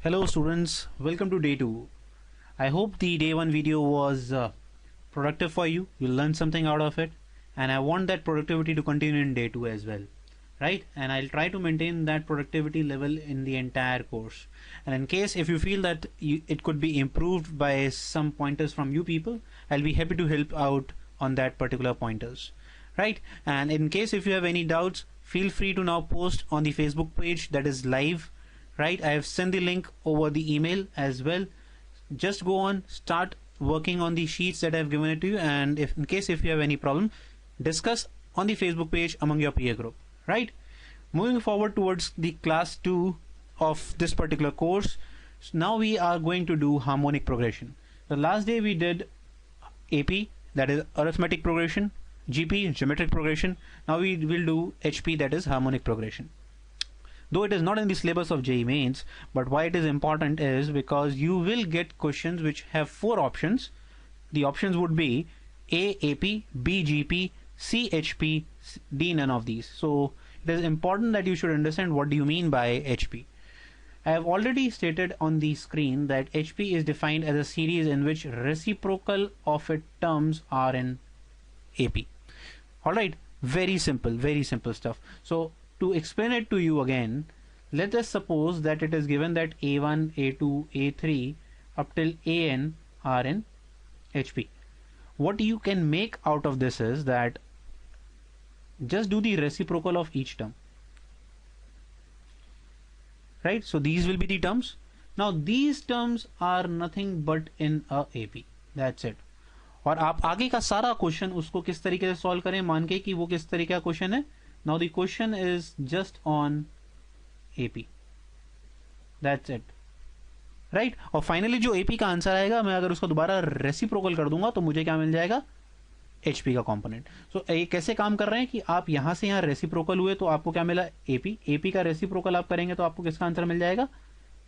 Hello students, welcome to day 2. I hope the day 1 video was productive for you. You learned something out of it, and I want that productivity to continue in day 2 as well, right? And I'll try to maintain that productivity level in the entire course. And in case if you feel that it could be improved by some pointers from you people, I'll be happy to help out on that particular pointers, right? And in case if you have any doubts, feel free to now post on the Facebook page that is live, right? I have sent the link over the email as well. Just go on, start working on the sheets that I've given it to you, and if in case if you have any problem, discuss on the Facebook page among your peer group, right? Moving forward towards the class 2 of this particular course, so now we are going to do harmonic progression. The last day we did AP, that is arithmetic progression, GP, geometric progression. Now we will do HP, that is harmonic progression. Though it is not in the syllabus of JEE Mains, but why it is important is because you will get questions which have 4 options. The options would be A AP, B GP, C HP, D none of these. So it is important that you should understand what do you mean by HP. I have already stated on the screen that HP is defined as a series in which reciprocal of its terms are in AP. Alright, very simple stuff. So to explain it to you again, let us suppose that it is given that A1, A2, A3 up till AN are in HP. What you can make out of this is that just do the reciprocal of each term, right? So these will be the terms. Now these terms are nothing but in a AP. That's it. और आप आगे का सारा question उसको किस तरीके से solve करें, मान के कि वो किस तरीके का क्वेश्चन है. Now the question is just on AP. That's it. Right? और फाइनली जो AP का आंसर आएगा, मैं अगर उसको दोबारा रेसिप्रोकल कर दूंगा तो मुझे क्या मिल जाएगा? HP का कंपोनेंट. सो ये कैसे काम कर रहे हैं कि आप यहां से यहां रेसिप्रोकल हुए तो आपको क्या मिला? AP. AP का रेसिप्रोकल आप करेंगे तो आपको किसका आंसर मिल जाएगा?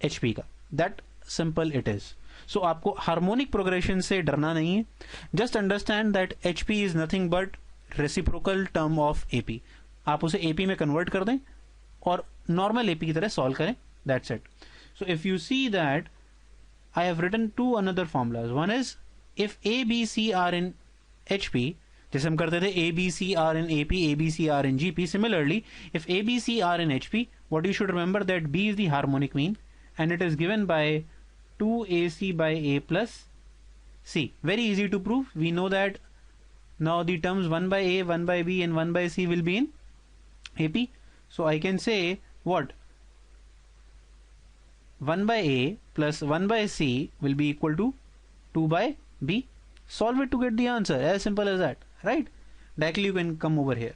HP का. That simple it is. So आपको हार्मोनिक प्रोग्रेशन से डरना नहीं है. Just understand that HP is nothing but reciprocal term of AP. आप उसे AP में कन्वर्ट कर दें और नॉर्मल AP की तरह सॉल्व करें. That's it. So if you see that I have written 2 another formulas. One is if A B C are in HP, जैसे हम करते थे A B C are in AP, A B C are in GP. Similarly if A B C are in HP, what you should remember that B is the harmonic mean and it is given by 2AC by A plus C. Very easy to prove. We know that now the terms 1 by A, 1 by B and 1 by C will be in AP. So I can say what? 1 by A plus 1 by C will be equal to 2 by B. Solve it to get the answer. As simple as that, right? Directly you can come over here.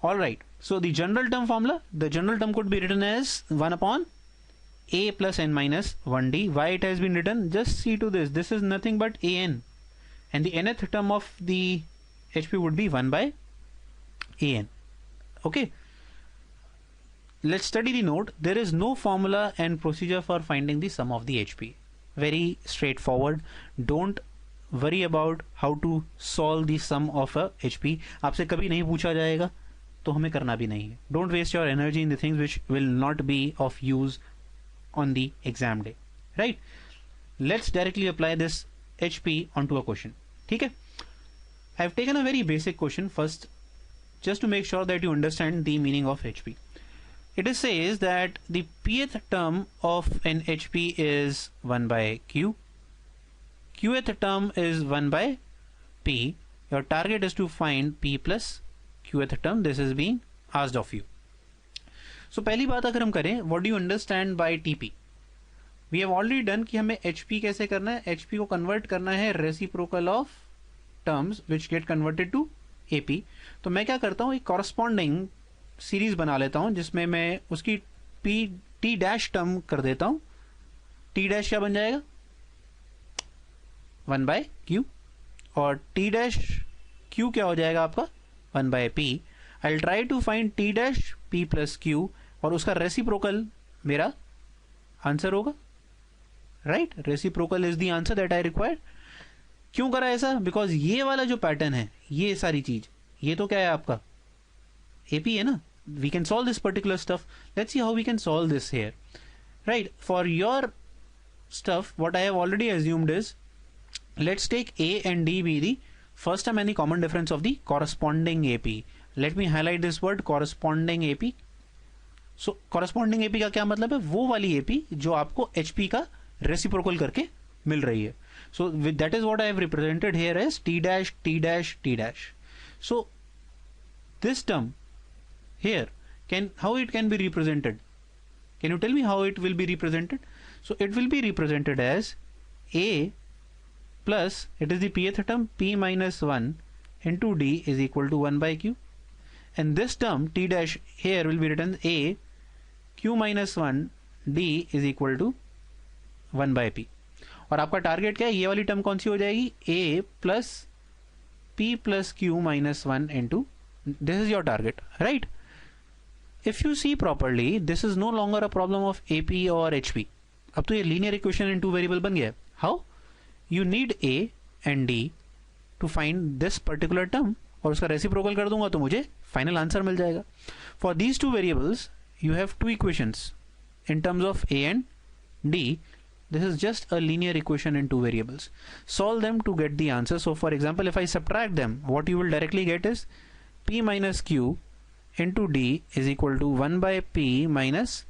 Alright, so the general term formula, the general term could be written as 1 upon A plus n minus 1D. Why it has been written? Just see to this. This is nothing but AN. And the nth term of the HP would be 1 by AN. Okay. Let's study the note. There is no formula and procedure for finding the sum of the HP. Very straightforward. Don't worry about how to solve the sum of a HP. आपसे कभी नहीं पूछा जाएगा तो हमें करना भी नहीं है. Don't waste your energy in the things which will not be of use on the exam day. Right? Let's directly apply this HP onto a question. ठीक है? I've taken a very basic question first, just to make sure that you understand the meaning of HP. It says that the pth term of an HP is 1 by Q. Qth term is 1 by P. Your target is to find P plus Qth term. This is being asked of you. So पहली बात अगर हम करें, what do you understand by TP? We have already done कि हमें HP कैसे करना है. HP को convert करना है reciprocal of terms which get converted to AP. तो मैं क्या करता हूँ, एक corresponding सीरीज बना लेता हूँ जिसमें मैं उसकी T डैश टर्म कर देता हूँ. T डैश क्या बन जाएगा? 1 by Q. और T डैश Q क्या हो जाएगा आपका? 1 by P. I'll try to find T dash P plus Q और उसका रेसिप्रोकल मेरा आंसर होगा. Right? Reciprocal is the answer that I require. क्यों करा ऐसा? बिकॉज ये वाला जो पैटर्न है, ये सारी चीज, ये तो क्या है आपका AP है ना. We can solve this particular stuff. Let's see how we can solve this here. right? For your stuff, what I have already assumed is, let's take A and D be the first term and the common difference of the corresponding AP. Let me highlight this word, corresponding AP. So corresponding AP का क्या मतलब है? वो वाली AP जो आपको HP का reciprocal करके मिल रही है. So with that is what I have represented here as T dash T dash T dash. So this term here, how it can be represented? Can you tell me how it will be represented? So it will be represented as A plus, it is the pth term, P minus 1 into D is equal to 1 by Q. And this term T dash here will be written A Q minus 1 D is equal to 1 by P. और आपका target क्या है? ये वाली term कौन सी हो जाएगी? A plus P plus Q minus 1 into, this is your target, right? If you see properly, this is no longer a problem of AP or HP. अब तो ये linear equation in two variable बन गया है. How? You need A and D to find this particular term, और उसका reciprocal कर दूंगा तो मुझे final answer मिल जाएगा. For these two variables, you have two equations in terms of A and D. This is just a linear equation in two variables. Solve them to get the answer. So for example, if I subtract them, what you will directly get is P minus Q into D is equal to 1 by P minus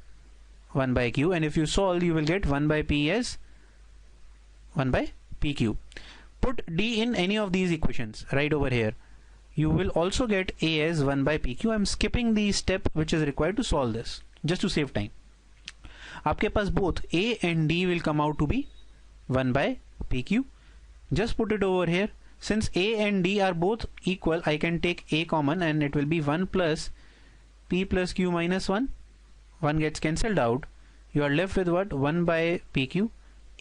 1 by Q, and if you solve, you will get 1 by P as 1 by PQ. Put D in any of these equations right over here. You will also get A as 1 by PQ. I'm skipping the step which is required to solve this just to save time. आपके पास both A and D will come out to be 1 by PQ. Just put it over here. Since A and D are both equal, I can take A common and it will be 1 plus P plus Q minus 1. 1 gets cancelled out. You are left with what? 1 by PQ.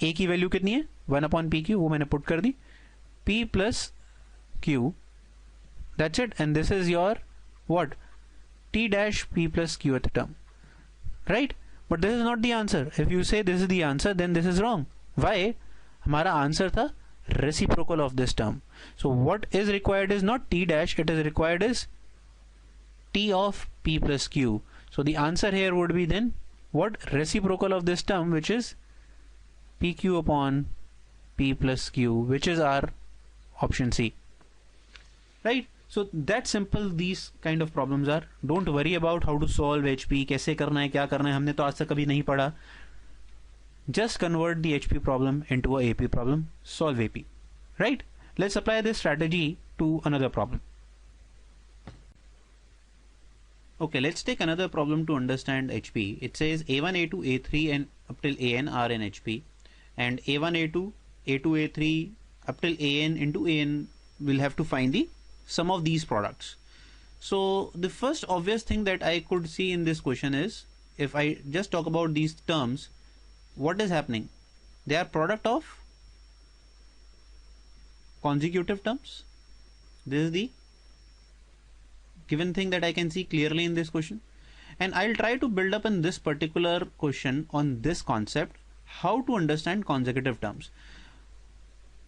A की value कितनी है? 1 upon PQ, वो मैंने put कर दी. P plus Q. That's it. And this is your what? T dash P plus Q at term. Right? But this is not the answer. If you say this is the answer, then this is wrong. Why? हमारा answer था reciprocal of this term. So what is required is not T dash, it is required is T of P plus Q. So the answer here would be then what? Reciprocal of this term, which is PQ upon P plus Q, which is our option C. Right? So that simple these kind of problems are. Don't worry about how to solve HP, कैसे करना है, क्या करना है, हमने तो आज तक कभी नहीं पढ़ा. Just convert the HP problem into a AP problem, solve AP. Right? Let's apply this strategy to another problem. Okay, let's take another problem to understand HP. It says A1, A2, A3 and up till AN are in HP, and A1, A2, A2, A3 up till AN into AN will have to find the sum of these products. So the first obvious thing that I could see in this question is, if I just talk about these terms, what is happening? They are product of consecutive terms. This is the given thing that I can see clearly in this question, and I'll try to build up in this particular question on this concept, how to understand consecutive terms.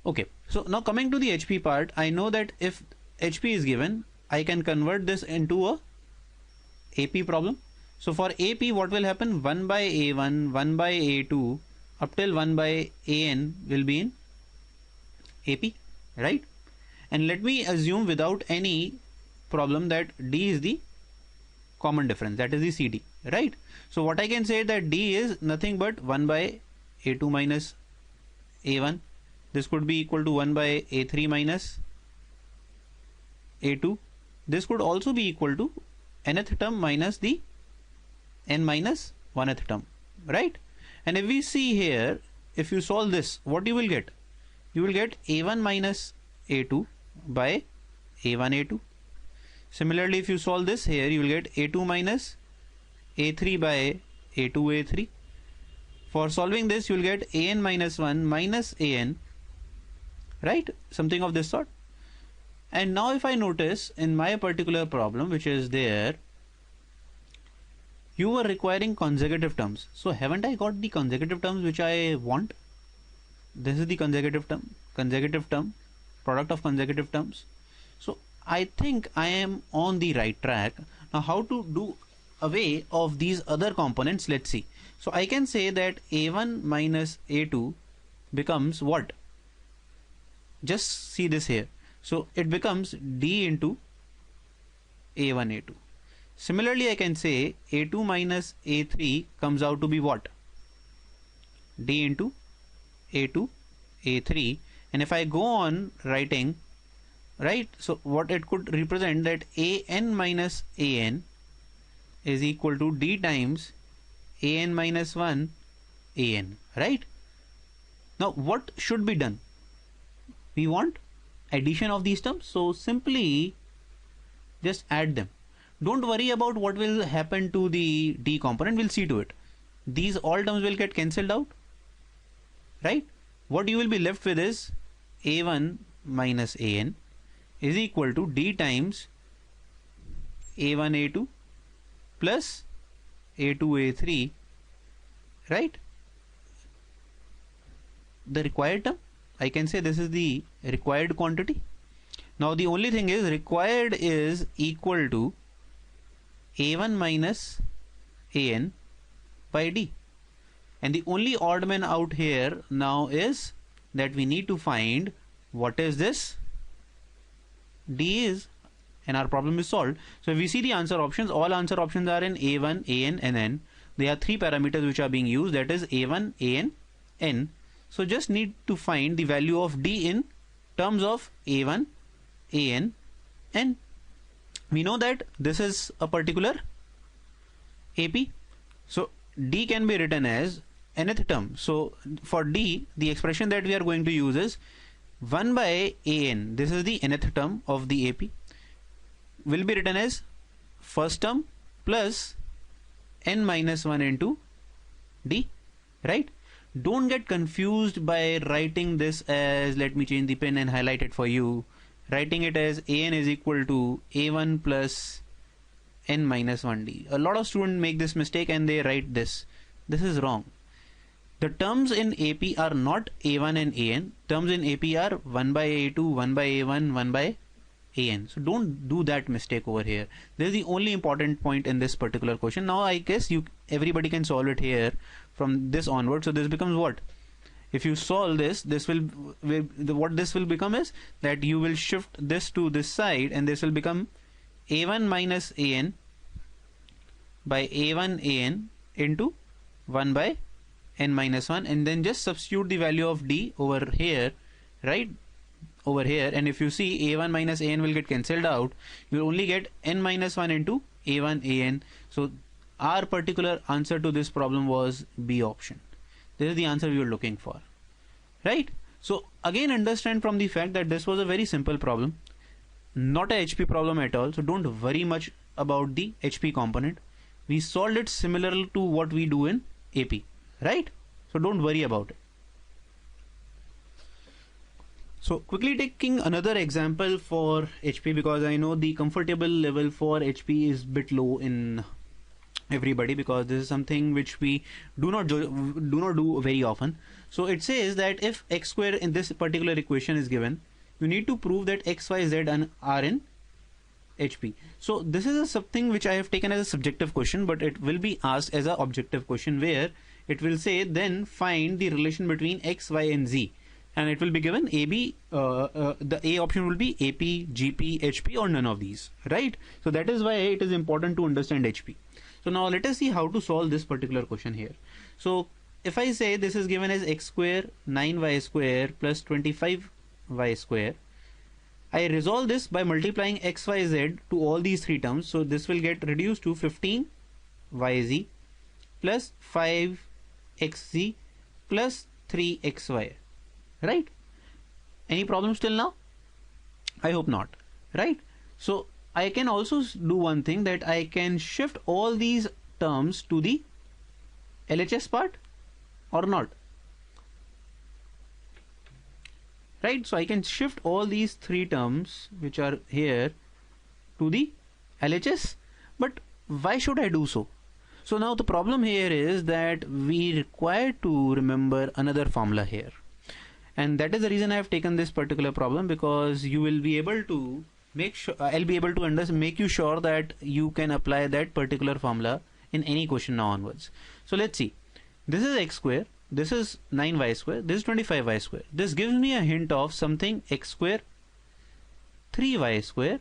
Okay, so now coming to the HP part, I know that if HP is given, I can convert this into a AP problem. So for AP, what will happen? 1 by A1, 1 by A2 up till 1 by AN will be in AP, right? And let me assume without any problem that D is the common difference, that is the CD, right? So what I can say that D is nothing but 1 by A2 minus A1. This could be equal to 1 by A3 minus A2. This could also be equal to nth term minus the n minus 1th term, right? And if we see here, if you solve this, what you will get? You will get A1 minus A2 by A1 A2. Similarly, if you solve this here, you will get A2 minus A3 by A2 A3. For solving this, you will get AN minus 1 minus AN, right? Something of this sort. And now if I notice in my particular problem, which is there, you were requiring consecutive terms. So haven't I got the consecutive terms which I want? This is the consecutive term, product of consecutive terms. So I think I am on the right track. Now how to do away of these other components, let's see. So I can say that a1 minus a2 becomes what? Just see this here. So it becomes d into a1 a2. Similarly, I can say a2 minus a3 comes out to be what? D into a2 a3. And if I go on writing, right, so what it could represent, that an minus an is equal to d times an minus 1 an, right? Now what should be done? We want addition of these terms, so simply just add them. Don't worry about what will happen to the d component, we'll see to it. These all terms will get cancelled out, right? What you will be left with is a1 minus an is equal to d times a1 a2 plus a2 a3, right? The required term, I can say this is the required quantity. Now the only thing is, required is equal to a1 minus an by d, and the only odd man out here now is that we need to find what is this d is, and our problem is solved. So if we see the answer options, all answer options are in a1 an and n. There are three parameters which are being used, that is a1 an n. So just need to find the value of d in terms of a1 an n. We know that this is a particular AP, so d can be written as nth term. So for d, the expression that we are going to use is 1 by an, this is the nth term of the AP, will be written as first term plus n minus 1 into d, right? Don't get confused by writing this as, let me change the pen and highlight it for you, writing it as an is equal to a1 plus n minus 1d. A lot of students make this mistake and they write this. This is wrong. The terms in AP are not a1 and an. Terms in AP are 1 by a2, 1 by a1, 1 by an. So don't do that mistake over here. This is the only important point in this particular question. Now I guess everybody can solve it here from this onward. So this becomes what? If you solve this, what this will become is that you will shift this to this side, and this will become a1 minus an by a1 an into 1 by n minus 1, and then just substitute the value of d over here, right, over here, and if you see a1 minus an will get cancelled out, you will only get n minus 1 into a1 an. So our particular answer to this problem was B option. This is the answer we were looking for, right? So again, understand from the fact that this was a very simple problem, not a HP problem at all. So don't worry much about the HP component. We solved it similar to what we do in AP, right? So don't worry about it. So quickly taking another example for HP, because I know the comfortable level for HP is bit low in everybody, because this is something which we do not do very often. So it says that if x square in this particular equation is given, you need to prove that x, y, z are in HP. So this is something which I have taken as a subjective question, but it will be asked as an objective question, where it will say then find the relation between x, y and z, and it will be given AB. The A option will be AP, GP, HP, or none of these, right? So that is why it is important to understand HP. So now let us see how to solve this particular question here. So if I say this is given as x square 9y square plus 25y square, I resolve this by multiplying x, y, z to all these three terms. So this will get reduced to 15yz plus 5xz plus 3xy, right? Any problems till now? I hope not, right? So I can also do one thing, that I can shift all these terms to the LHS part or not, right? So I can shift all these three terms which are here to the LHS, but why should I do so? So now the problem here is that we require to remember another formula here, and that is the reason I have taken this particular problem, because you will be able to make sure I'll be able to make you sure that you can apply that particular formula in any question now onwards. So let's see. This is x square, this is 9y square, this is 25y square. This gives me a hint of something x square, 3y square,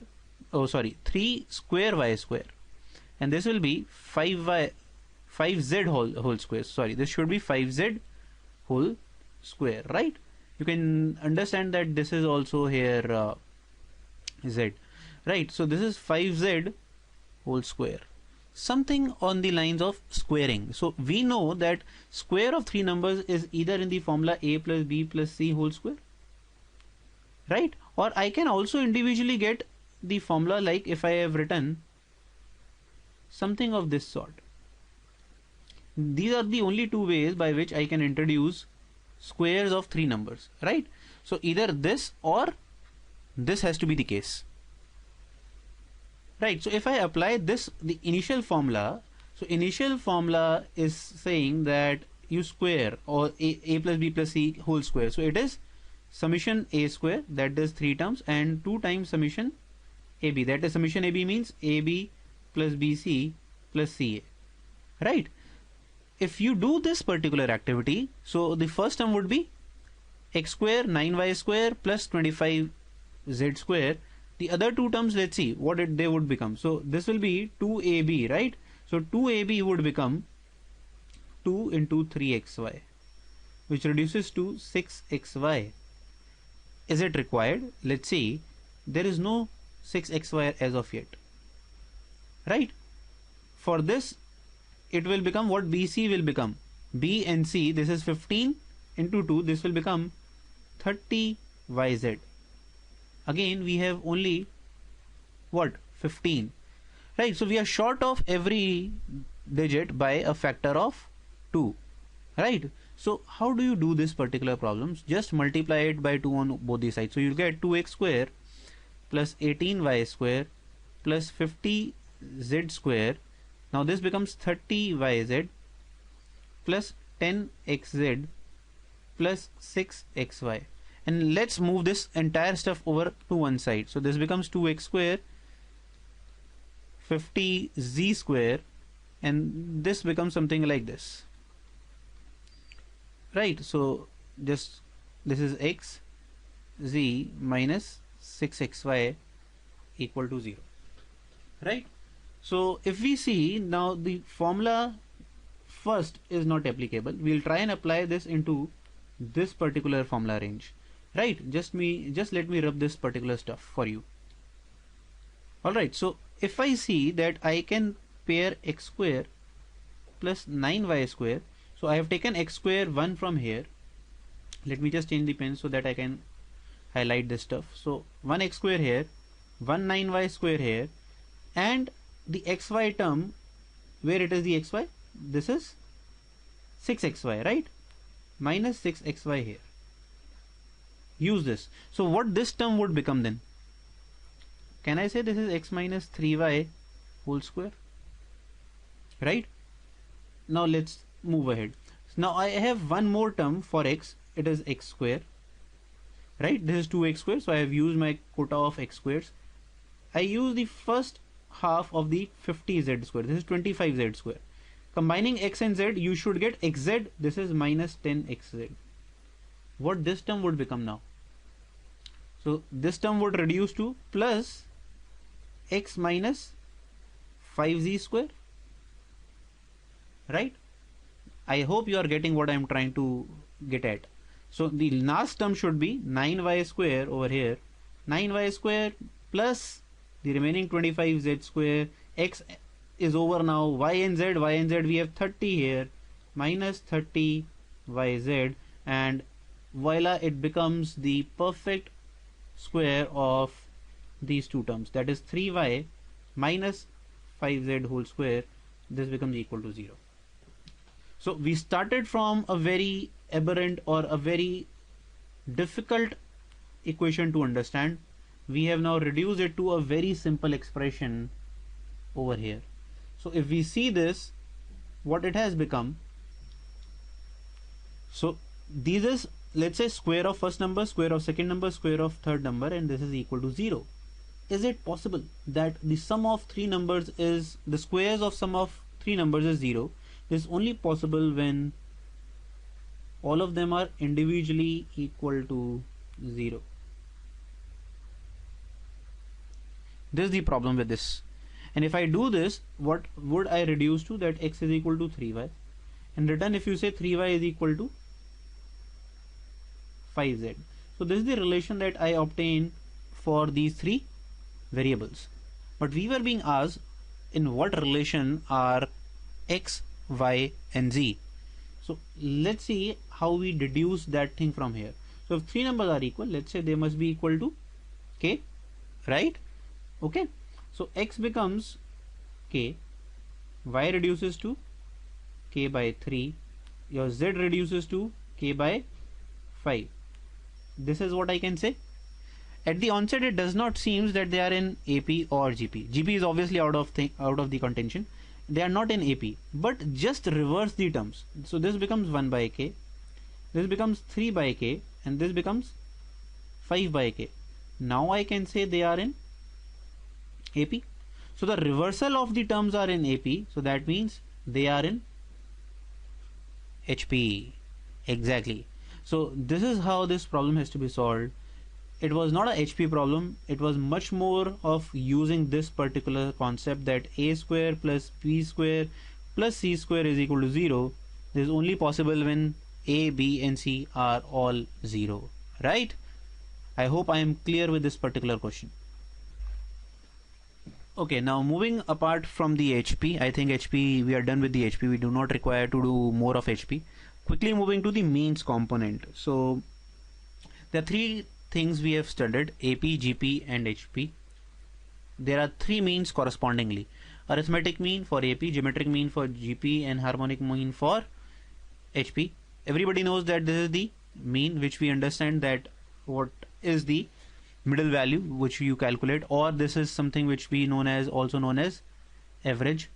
3 square y square, and this will be 5z whole square. Sorry, this should be 5z whole square, right? You can understand that this is also here z, right? So this is 5z whole square, something on the lines of squaring. So we know that square of three numbers is either in the formula a plus b plus c whole square, right? Or I can also individually get the formula, like if I have written something of this sort. These are the only two ways by which I can introduce squares of three numbers, right? So either this or this has to be the case, right? So if I apply this, the initial formula, so initial formula is saying that you square or a plus b plus c whole square. So it is summation a square, that is 3 terms, and 2 times summation ab, that is summation ab means ab plus bc plus ca, right? If you do this particular activity, so the first term would be x square 9y square plus 25z square. The other two terms, let's see what they would become. So this will be 2ab, right? So 2ab would become 2 into 3xy, which reduces to 6xy. Is it required? Let's see. There is no 6xy as of yet, right? For this, it will become what BC will become. B and C, this is 15 into 2, this will become 30yz. Again, we have only what? 15, right? So we are short of every digit by a factor of 2, right? So how do you do this particular problem? Just multiply it by 2 on both the sides. So you get 2x square plus 18y square plus 50z square. Now this becomes 30yz plus 10xz plus 6xy. And let's move this entire stuff over to one side. So this becomes 2x square 50z square, and this becomes something like this, right? So just this is x z minus 6xy equal to 0, right? So if we see now, the formula first is not applicable. We'll try and apply this into this particular formula range, right? Just let me rub this particular stuff for you. Alright, so if I see that I can pair x square plus 9y square, so I have taken x square 1 from here. Let me just change the pen so that I can highlight this stuff. So 1x square here, 1 9y square here, and the xy term, where it is the xy, this is 6xy, right? Minus 6xy here. Use this. So what this term would become then? Can I say this is x minus 3y whole square, right? Now let's move ahead. Now I have one more term for x, it is x square, right? This is 2x square, so I have used my quota of x squares. I use the first half of the 50z square, this is 25z square. Combining x and z, you should get xz, this is minus 10xz. What this term would become now? So this term would reduce to plus x minus 5z square, right? I hope you are getting what I am trying to get at. So the last term should be 9y square over here, 9y square plus the remaining 25z square. X is over now, y and z we have 30 here, minus 30yz, and voila, it becomes the perfect square of these two terms, that is 3y minus 5z whole square. This becomes equal to 0. So we started from a very aberrant or a very difficult equation to understand. We have now reduced it to a very simple expression over here. So if we see this, what it has become, so these is, let's say, square of first number, square of second number, square of third number, and this is equal to 0, is it possible that the sum of three numbers is the squares of sum of three numbers is 0? This is only possible when all of them are individually equal to 0. This is the problem with this. And if I do this, what would I reduce to? That x is equal to 3y. In return, if you say 3y is equal to 5z. So this is the relation that I obtain for these three variables. But we were being asked in what relation are x, y and z. So let's see how we deduce that thing from here. So if three numbers are equal, let's say they must be equal to k, right? Okay, so x becomes k, y reduces to k by 3, your z reduces to k by 5. This is what I can say. At the onset, it does not seem that they are in AP or GP. GP is obviously out of the contention. They are not in AP, but just reverse the terms. So this becomes 1 by k, this becomes 3 by k, and this becomes 5 by k. Now I can say they are in AP. So the reversal of the terms are in AP, so that means they are in HP. Exactly. So this is how this problem has to be solved. It was not a HP problem, it was much more of using this particular concept that a square plus b square plus c square is equal to 0. This is only possible when a, b and c are all 0, right? I hope I am clear with this particular question. Okay, now moving apart from the HP, I think HP, we are done with the HP. We do not require to do more of HP. Quickly moving to the means component. So there are three things we have studied: AP, GP and HP. There are three means correspondingly: arithmetic mean for AP, geometric mean for GP and harmonic mean for HP. Everybody knows that this is the mean, which we understand that what is the middle value which you calculate, or this is something which we also known as average.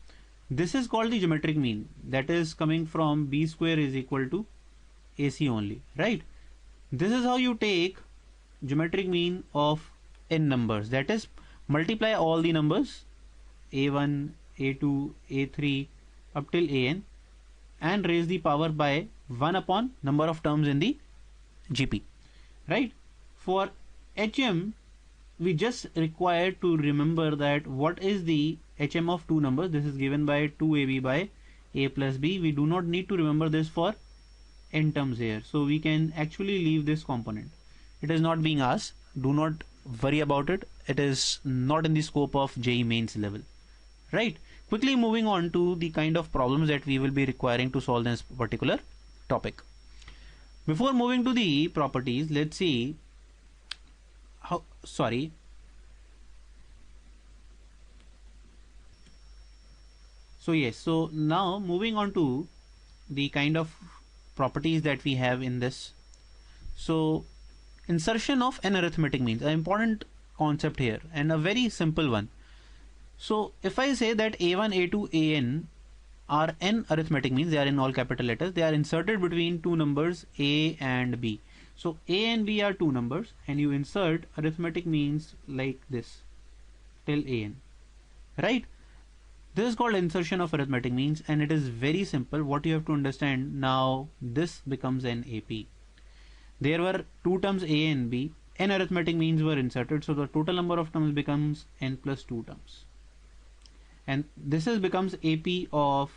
This is called the geometric mean, that is coming from b square is equal to AC only, right? This is how you take geometric mean of n numbers, that is multiply all the numbers a1, a2, a3 up till an and raise the power by 1 upon number of terms in the GP, right? For HM, we just require to remember that what is the HM of two numbers. This is given by 2ab by a plus b. We do not need to remember this for n terms here, so we can actually leave this component. It is not being asked, do not worry about it. It is not in the scope of JEE Mains level, right? Quickly moving on to the kind of problems that we will be requiring to solve this particular topic. Before moving to the properties, let's see how, sorry. So yes, so now moving on to the kind of properties that we have in this. So insertion of an arithmetic means, an important concept here and a very simple one. So if I say that a1, a2, an are n arithmetic means, they are in all capital letters, they are inserted between two numbers a and b. So a and b are two numbers and you insert arithmetic means like this till an, right? This is called insertion of arithmetic means and it is very simple. What you have to understand now, this becomes an AP. There were two terms a and b, n arithmetic means were inserted, so the total number of terms becomes n plus 2 terms. And this becomes AP of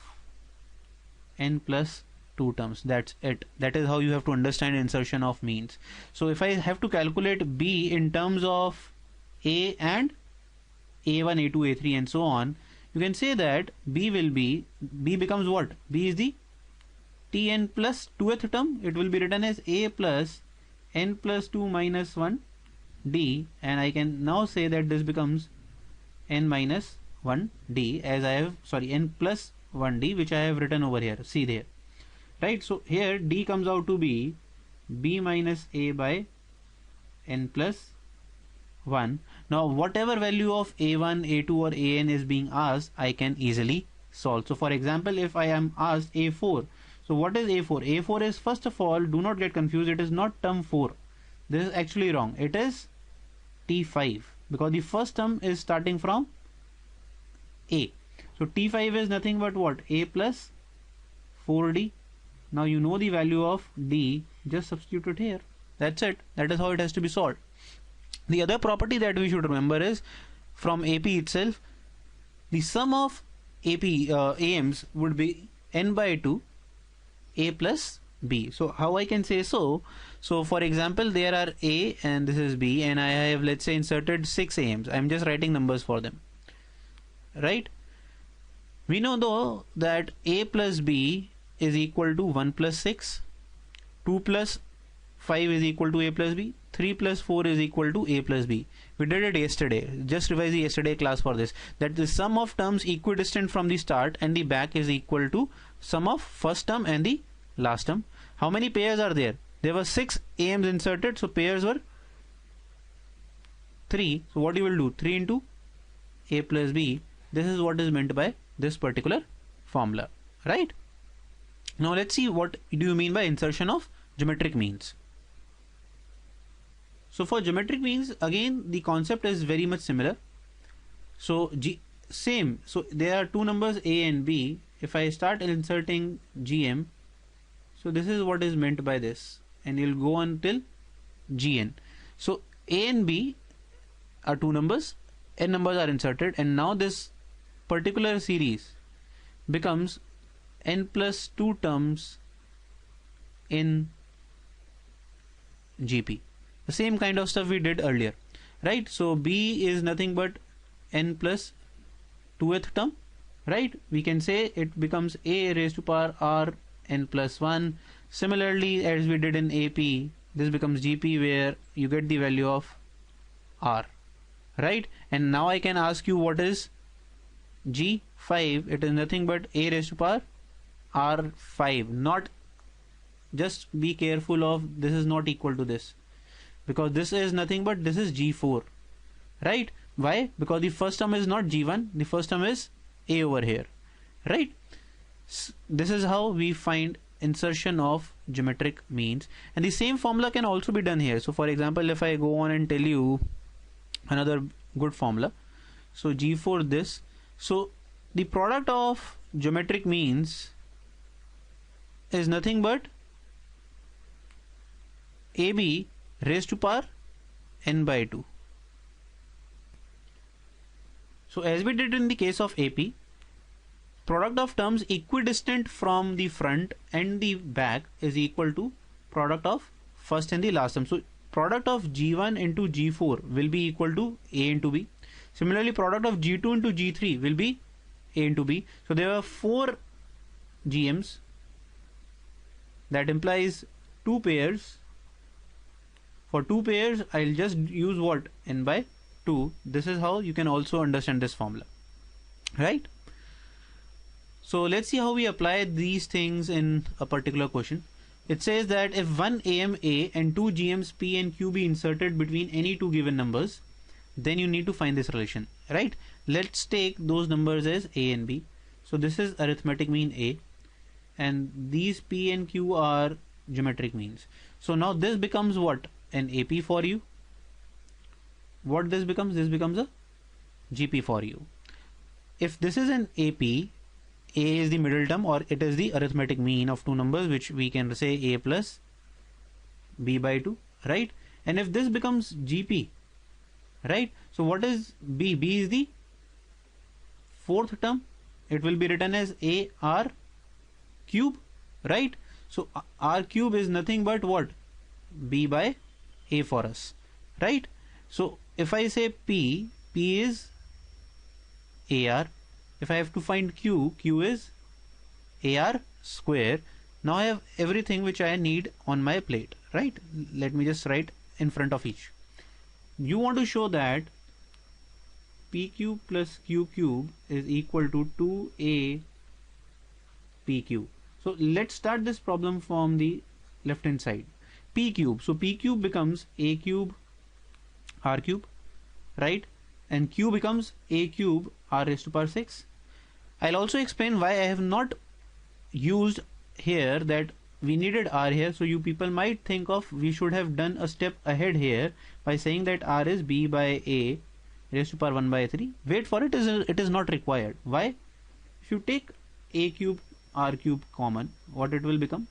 n plus 2 terms. That's it. That is how you have to understand insertion of means. So if I have to calculate b in terms of a and a1, a2, a3 and so on, you can say that b becomes what? B is the tn plus 2th term. It will be written as a plus n plus 2 minus 1 d, and I can now say that this becomes n minus 1 d, as I have, sorry, n plus 1 d, which I have written over here. See there, right? So here d comes out to be b minus a by n plus 1. Now whatever value of a1, a2 or an is being asked, I can easily solve. So for example, if I am asked a4, so what is a4? a4 is, first of all, do not get confused, it is not term 4. This is actually wrong. It is t5. because the first term is starting from a. So T5 is nothing but what? A plus 4D. Now you know the value of D, just substitute it here. That's it. That is how it has to be solved. The other property that we should remember is from AP itself, the sum of AP AMs would be n by 2 A plus B. So how I can say so? So for example, there are A and this is B, and I have, let's say, inserted 6 AMs. I'm just writing numbers for them, right? We know though that A plus B is equal to 1 plus 6, 2 plus 5 is equal to A plus B, 3 plus 4 is equal to A plus B. We did it yesterday. Just revise the yesterday class for this. That the sum of terms equidistant from the start and the back is equal to sum of first term and the last term. How many pairs are there? There were 6 AMs inserted, so pairs were 3. So what you will do? 3 into A plus B. This is what is meant by this particular formula, right? Now let's see what do you mean by insertion of geometric means. So for geometric means, again the concept is very much similar. So same. So there are two numbers A and B. If I start inserting GM, so this is what is meant by this, and you'll go until GN. So A and B are two numbers, n numbers are inserted, and now this particular series becomes n plus 2 terms in GP. The same kind of stuff we did earlier, right? So B is nothing but n plus 2th term, right? We can say it becomes A raised to power R n plus 1. Similarly, as we did in AP, this becomes GP, where you get the value of R, right? And now I can ask you, what is G5? It is nothing but A raised to power R5. Not, just be careful of, this is not equal to this, because this is nothing but, this is G4, right? Why? Because the first term is not G1, the first term is A over here, right? This is how we find insertion of geometric means, and the same formula can also be done here. So for example, if I go on and tell you another good formula, so G4 this, so the product of geometric means is nothing but AB raised to power n by 2. So as we did in the case of AP, product of terms equidistant from the front and the back is equal to product of first and the last term. So product of G1 into G4 will be equal to A into B. Similarly, product of G2 into G3 will be A into B. So there are 4 GMs. That implies 2 pairs. For 2 pairs, I'll just use what? N by 2. This is how you can also understand this formula, right? So let's see how we apply these things in a particular question. It says that if one AM A and 2 GMs P and Q be inserted between any 2 given numbers, then you need to find this relation, right? Let's take those numbers as A and B. So this is arithmetic mean A, and these P and Q are geometric means. So now this becomes what? An AP for you. What this becomes? This becomes a GP for you. If this is an AP, A is the middle term, or it is the arithmetic mean of 2 numbers, which we can say A plus B by 2, right? And if this becomes GP, right? So what is B? B is the 4th term. It will be written as AR cube, right? So R cube is nothing but what? B by A for us, right? So if I say P, P is AR. If I have to find Q, Q is AR square. Now I have everything which I need on my plate, right? Let me just write in front of each. You want to show that P cube plus Q cube is equal to 2A P cube. So let's start this problem from the left hand side. P cube. So P cube becomes A cube R cube, right? And Q becomes A cube R raised to power 6. I'll also explain why I have not used here that we needed R here. So you people might think of we should have done a step ahead here by saying that R is B by A raised to power 1 by 3. Wait for it, it is not required. Why? If you take a cube r cube common, what it will become?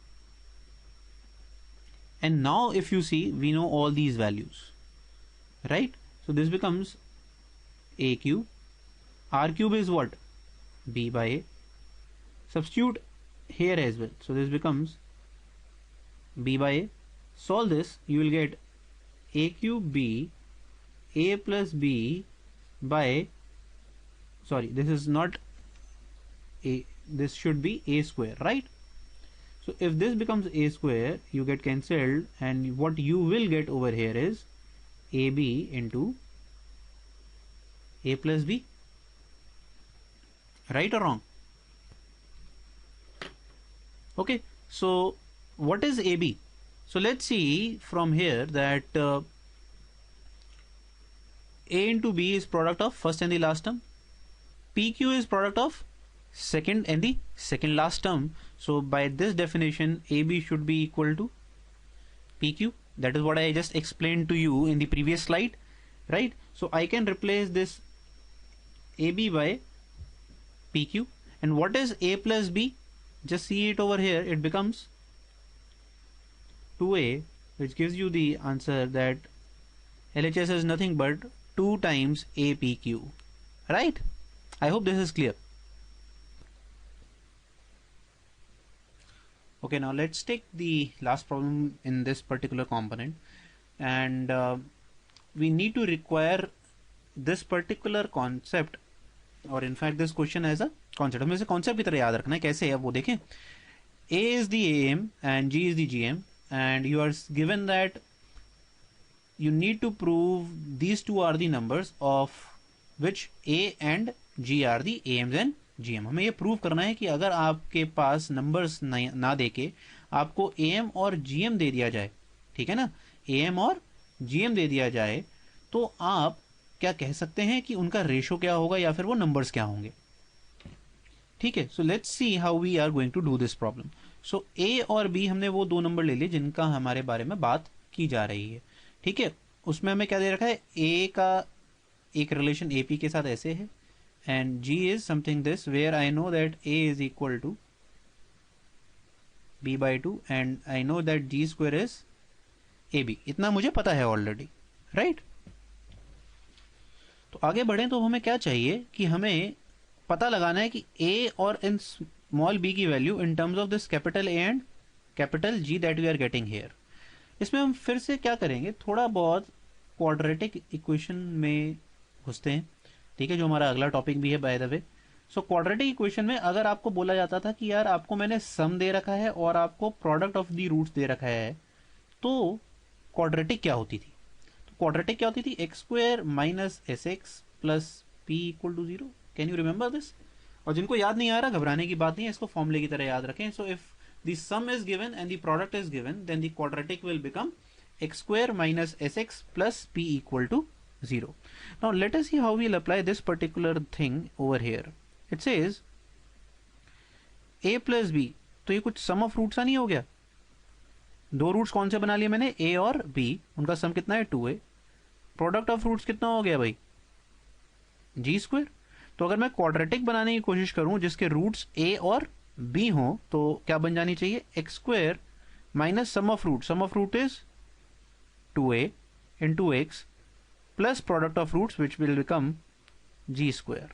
And now if you see, we know all these values, right? So this becomes a cube, r cube is what? B by a. Substitute here as well, so this becomes b by a. Solve this, you will get a cube b, a plus b by, sorry, this is not a, this should be a square, right? So if this becomes a square, you get cancelled, and what you will get over here is ab into a plus b. Right or wrong? Okay, so what is ab? So let's see from here that a into b is product of first and the last term. PQ is product of second and the second last term. So by this definition, AB should be equal to PQ. That is what I just explained to you in the previous slide, right? So I can replace this AB by PQ. And what is A plus B? Just see it over here. It becomes 2A, which gives you the answer that LHS is nothing but 2 times APQ, right? I hope this is clear. Okay, now let's take the last problem in this particular component, and we need to require this particular concept, or in fact this question as a concept. हमें इसे concept की तरह याद रखना है. कैसे है वो देखें. A is the AM and G is the GM, and you are given that you need to prove these two are the numbers of which A and G are the AMs and GM. हमें ये prove करना है कि अगर आपके पास numbers ना देके आपको AM और GM दे दिया जाए, ठीक है ना, AM और GM दे दिया जाए, तो आप क्या कह सकते हैं कि उनका रेशो क्या होगा या फिर वो नंबर्स क्या होंगे. ठीक है, so let's see how we are going to do this problem. So A और B हमने वो दो नंबर ले लिए जिनका हमारे बारे में बात की जा रही है. ठीक है, उसमें हमें क्या दे रखा है, A का एक रिलेशन AP के साथ ऐसे है, and G is something this where I know that A is equal to B by 2 and I know that G square is AB. इतना मुझे पता है ऑलरेडी, राइट? तो आगे बढ़ें तो हमें क्या चाहिए कि हमें पता लगाना है कि A और इन स्मॉल b की value in terms of this capital A and capital G that we are getting here. इसमें हम फिर से क्या करेंगे, थोड़ा बहुत क्वाड्रेटिक इक्वेशन में घुसते हैं. ठीक है, जो हमारा अगला टॉपिक भी है by the way. So quadratic equation में अगर आपको बोला जाता था कि यार आपको मैंने सम दे रखा है और आपको प्रोडक्ट ऑफ द रूट्स दे रखा है, तो क्वाड्रेटिक क्या होती थी? तो क्वाड्रेटिक क्या होती थी, x square minus s x plus p equal to 0. Can you remember this? और जिनको याद नहीं आ रहा, घबराने की बात नहीं है, इसको फॉर्मूले की तरह याद रखें. So if the sum is given and the product is given, then the quadratic will become x square minus s x plus p equal to 0. Now let us see how we'll apply this particular thing over here. It says a plus b, तो ये कुछ sum of roots नहीं हो गया? दो roots कौन से बना लिए मैंने, a और b, उनका सम कितना है 2a. प्रोडक्ट ऑफ रूट्स कितना हो गया भाई, g स्क्वायर. तो अगर मैं क्वाड्रेटिक बनाने की कोशिश करूं जिसके रूट्स a और b हो, तो क्या बन जानी चाहिए, x square minus sum of root is 2a into x plus product of roots, which will become g square.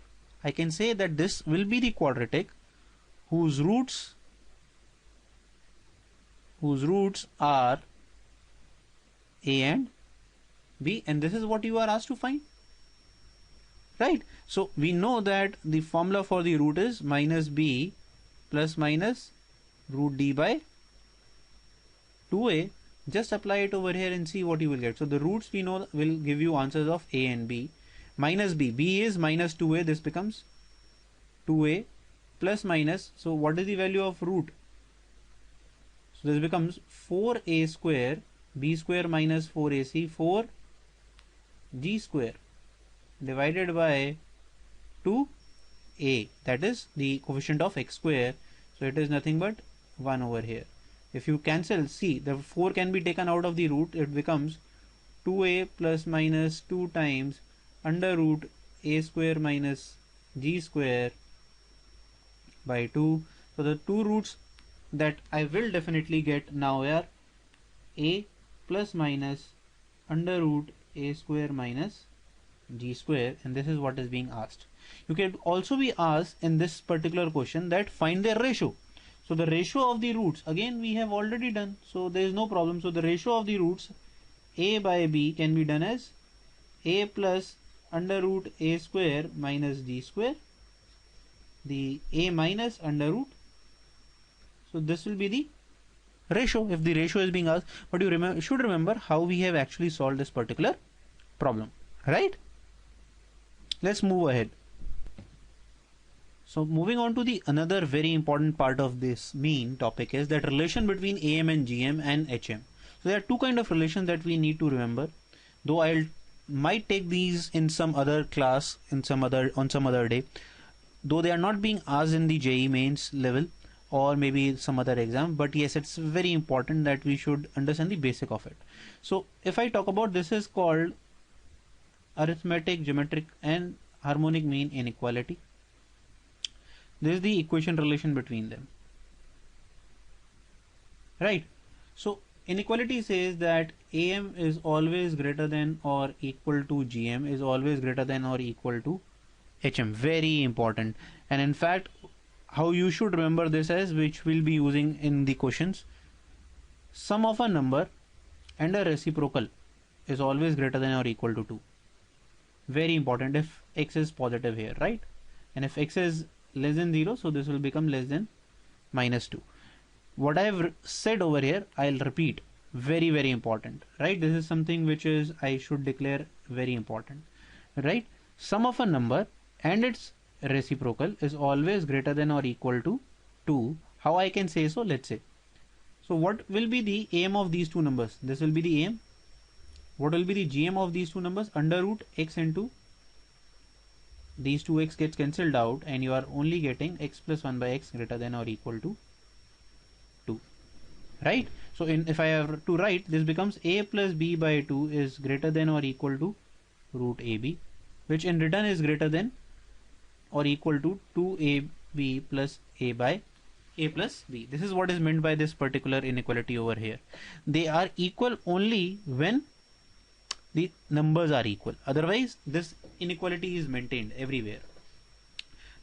I can say that this will be the quadratic whose roots are a and b, and this is what you are asked to find, right? So we know that the formula for the root is minus b plus minus root d by 2a. Just apply it over here and see what you will get. So the roots we know will give you answers of a and b. Minus b, b is minus 2a, this becomes 2a plus minus, so what is the value of root? So this becomes 4a square, b square minus 4ac, 4g square divided by 2a, that is the coefficient of x square, so it is nothing but 1 over here. If you cancel, see the 4 can be taken out of the root, it becomes 2a plus minus 2 times under root a square minus g square by 2. So the two roots that I will definitely get now are a plus minus under root a square minus g square, and this is what is being asked. You can also be asked in this particular question that find their ratio. So the ratio of the roots, again we have already done, so there is no problem. So the ratio of the roots a by b can be done as a plus under root a square minus g square, the a minus under root. So this will be the ratio if the ratio is being asked. But you should remember how we have actually solved this particular problem, right? Let's move ahead. So moving on to the another very important part of this main topic is that relation between AM and GM and HM. So there are two kind of relations that we need to remember, though I'll might take these in some other class on some other day, though they are not being asked in the JEE Mains level or maybe some other exam, but yes, it's very important that we should understand the basic of it. So if I talk about, this is called arithmetic-geometric and harmonic mean inequality. This is the equation relation between them, right? So inequality says that AM is always greater than or equal to GM is always greater than or equal to HM. Very important. And in fact, how you should remember this as, which we'll be using in the questions, sum of a number and a reciprocal is always greater than or equal to 2. Very important if x is positive here, right? And if x is less than 0, so this will become less than minus 2. What I have said over here, I'll repeat. Very, very important, right? This is something which is, I should declare very important, right? Sum of a number and its reciprocal is always greater than or equal to 2. How I can say so? Let's say. So what will be the AM of these two numbers? This will be the AM. What will be the GM of these two numbers? Under root x into these two x gets cancelled out, and you are only getting x plus 1 by x greater than or equal to 2, right? So if I have to write, this becomes a plus b by 2 is greater than or equal to root ab, which in return is greater than or equal to 2ab plus a by a plus b. This is what is meant by this particular inequality over here. They are equal only when the numbers are equal. Otherwise, this inequality is maintained everywhere.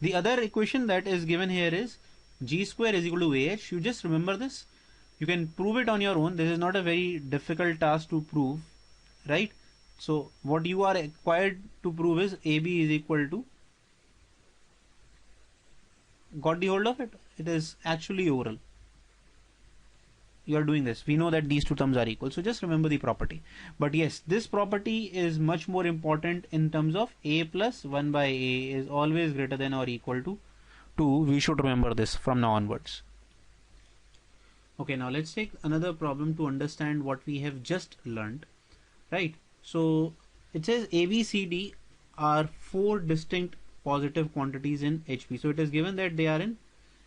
The other equation that is given here is g square is equal to ah. You just remember this. You can prove it on your own. This is not a very difficult task to prove, right? So what you are required to prove is ab is equal to, got the hold of it? It is actually oral. You are doing this. We know that these two terms are equal, so just remember the property. But yes, this property is much more important in terms of a plus 1 by a is always greater than or equal to 2. We should remember this from now onwards. Okay, now let's take another problem to understand what we have just learned, right? So it says A, B, C, D are 4 distinct positive quantities in HP. So it is given that they are in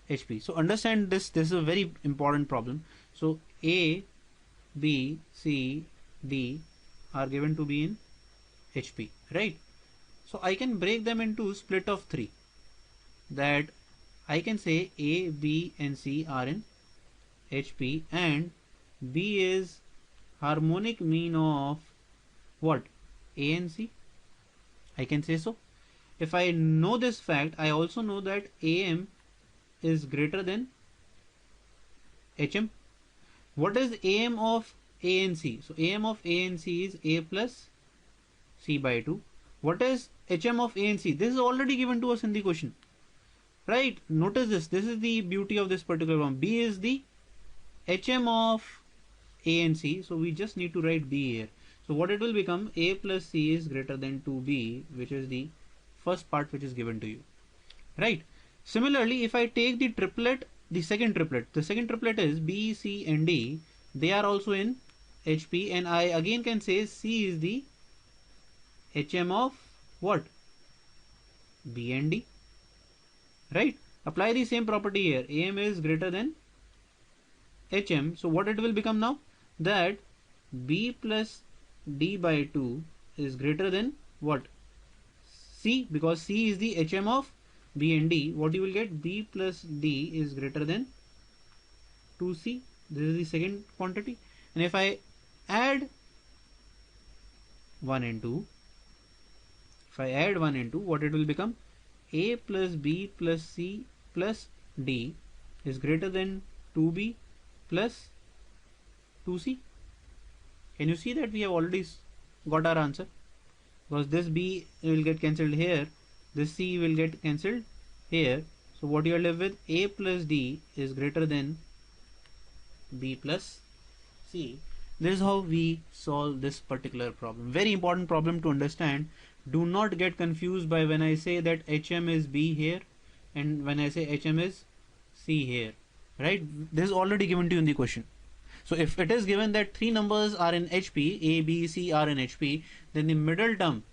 HP. So understand this. This is a very important problem. So A, B, C, D are given to be in HP, right? So I can break them into split of 3. That I can say A, B and C are in HP, and B is harmonic mean of what? A and C. I can say so. If I know this fact, I also know that AM is greater than HM. What is AM of A and C? So AM of A and C is A plus C by 2. What is HM of A and C? This is already given to us in the question, right? Notice this. This is the beauty of this particular one. B is the HM of A and C. So we just need to write B here. So what it will become, A plus C is greater than 2B, which is the first part which is given to you, right? Similarly, if I take the triplet, the second triplet is B, C and D. They are also in HP, and I again can say C is the HM of what? B and D, right? Apply the same property here. AM is greater than HM. So what it will become now? That B plus D by 2 is greater than what? C, because C is the HM of B and D, what you will get, B plus D is greater than 2C. This is the second quantity. And if I add 1 and 2, what it will become, A plus B plus C plus D is greater than 2B plus 2C. Can you see that we have already got our answer? Because this B will get cancelled here, this C will get cancelled here. So what you are left with, A plus D is greater than B plus C. This is how we solve this particular problem. Very important problem to understand. Do not get confused by when I say that HM is B here and when I say HM is C here, right? This is already given to you in the question. So if it is given that three numbers are in HP, A, B, C are in HP, then the middle term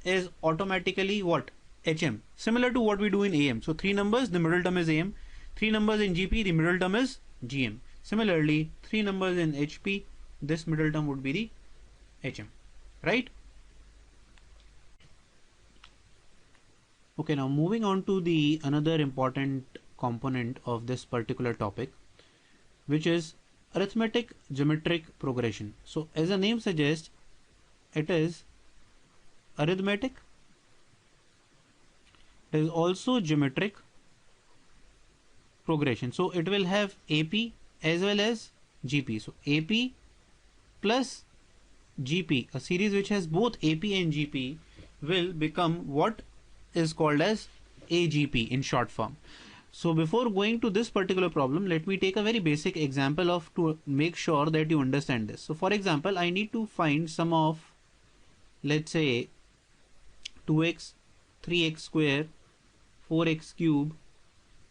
is automatically what? HM. Similar to what we do in AM. So three numbers, the middle term is AM. Three numbers in GP, the middle term is GM. Similarly, three numbers in HP, this middle term would be the HM, right? Okay, now moving on to the another important component of this particular topic, which is arithmetic-geometric progression. So as the name suggests, it is arithmetic. It is also geometric progression. So it will have AP as well as GP. So AP plus GP, a series which has both AP and GP, will become what is called as AGP in short form. So before going to this particular problem, let me take a very basic example of to make sure that you understand this. So for example, I need to find sum of, let's say, 2x, 3x square, 4x cube,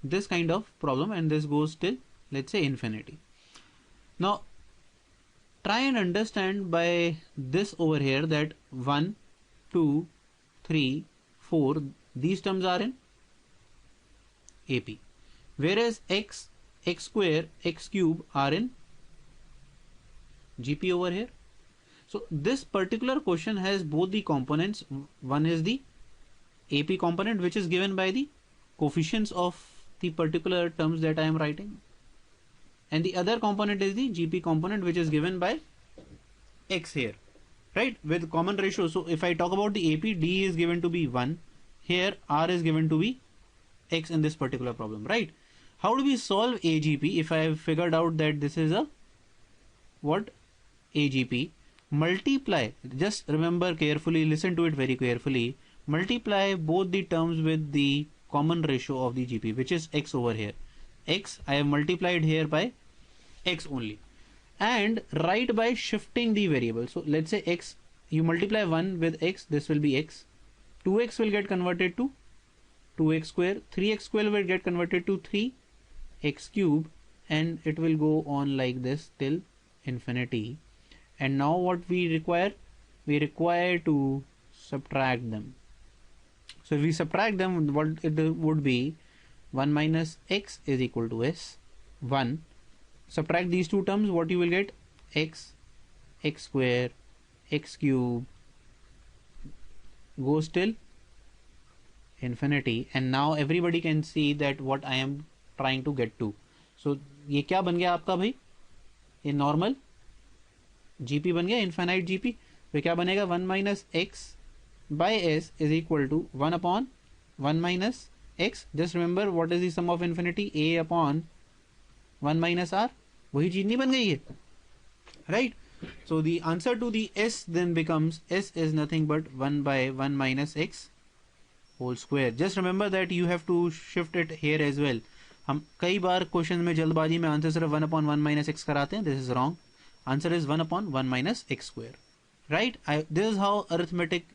this kind of problem, and this goes till, let's say, infinity. Now try and understand by this over here that 1, 2, 3, 4, these terms are in AP, whereas x, x square, x cube are in GP over here. So this particular question has both the components. One is the AP component, which is given by the coefficients of the particular terms that I am writing, and the other component is the GP component, which is given by x here, right, with common ratio. So if I talk about the AP, D is given to be 1, here R is given to be x in this particular problem, right? How do we solve AGP? If I have figured out that this is a what AGP, multiply, just remember carefully, listen to it very carefully, multiply both the terms with the common ratio of the GP, which is x over here. X I have multiplied here by x only, and write by shifting the variable. So let's say x, you multiply 1 with x, this will be x, 2x will get converted to 2x square, 3x square will get converted to 3x cube, and it will go on like this till infinity. And now what we require? We require to subtract them. So if we subtract them, what it would be, 1 minus x is equal to s, 1. Subtract these two terms, what you will get? X, x square, x cube, goes till infinity. And now everybody can see that what I am trying to get to. So ये क्या बन गया आपका भाई? ये normal GP बन गया, infinite GP. तो क्या बनेगा? 1 minus x by s is equal to 1 upon 1 minus x. Just remember what is the sum of infinity? A upon 1 minus r. वही चीज नहीं बन गई है, right? So the answer to the s then becomes, s is nothing but 1 by 1 minus x whole square. Just remember that you have to shift it here as well. हम कई बार question में जल्दबाजी में आंसर सिर्फ 1 upon 1 minus x कराते हैं. This is wrong. Answer is 1 upon 1 minus x square, right? This is how arithmetic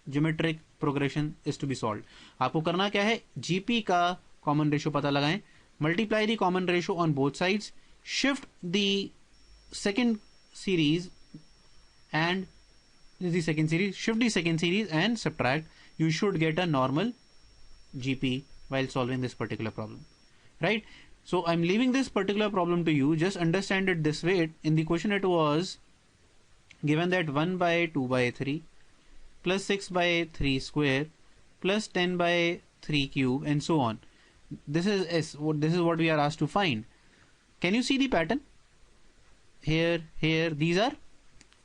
geometric progression is to be solved. आपको करना क्या है? GP का common ratio पता लगाएं, multiply the common ratio on both sides, shift the second series and this is the second series, shift the second series and subtract. You should get a normal GP while solving this particular problem, right? So I'm leaving this particular problem to you. Just understand it this way. In the question it was given that 1 by 2 by 3 plus 6 by 3 square plus 10 by 3 cube and so on. This is S. This is what we are asked to find. Can you see the pattern? Here, here, these are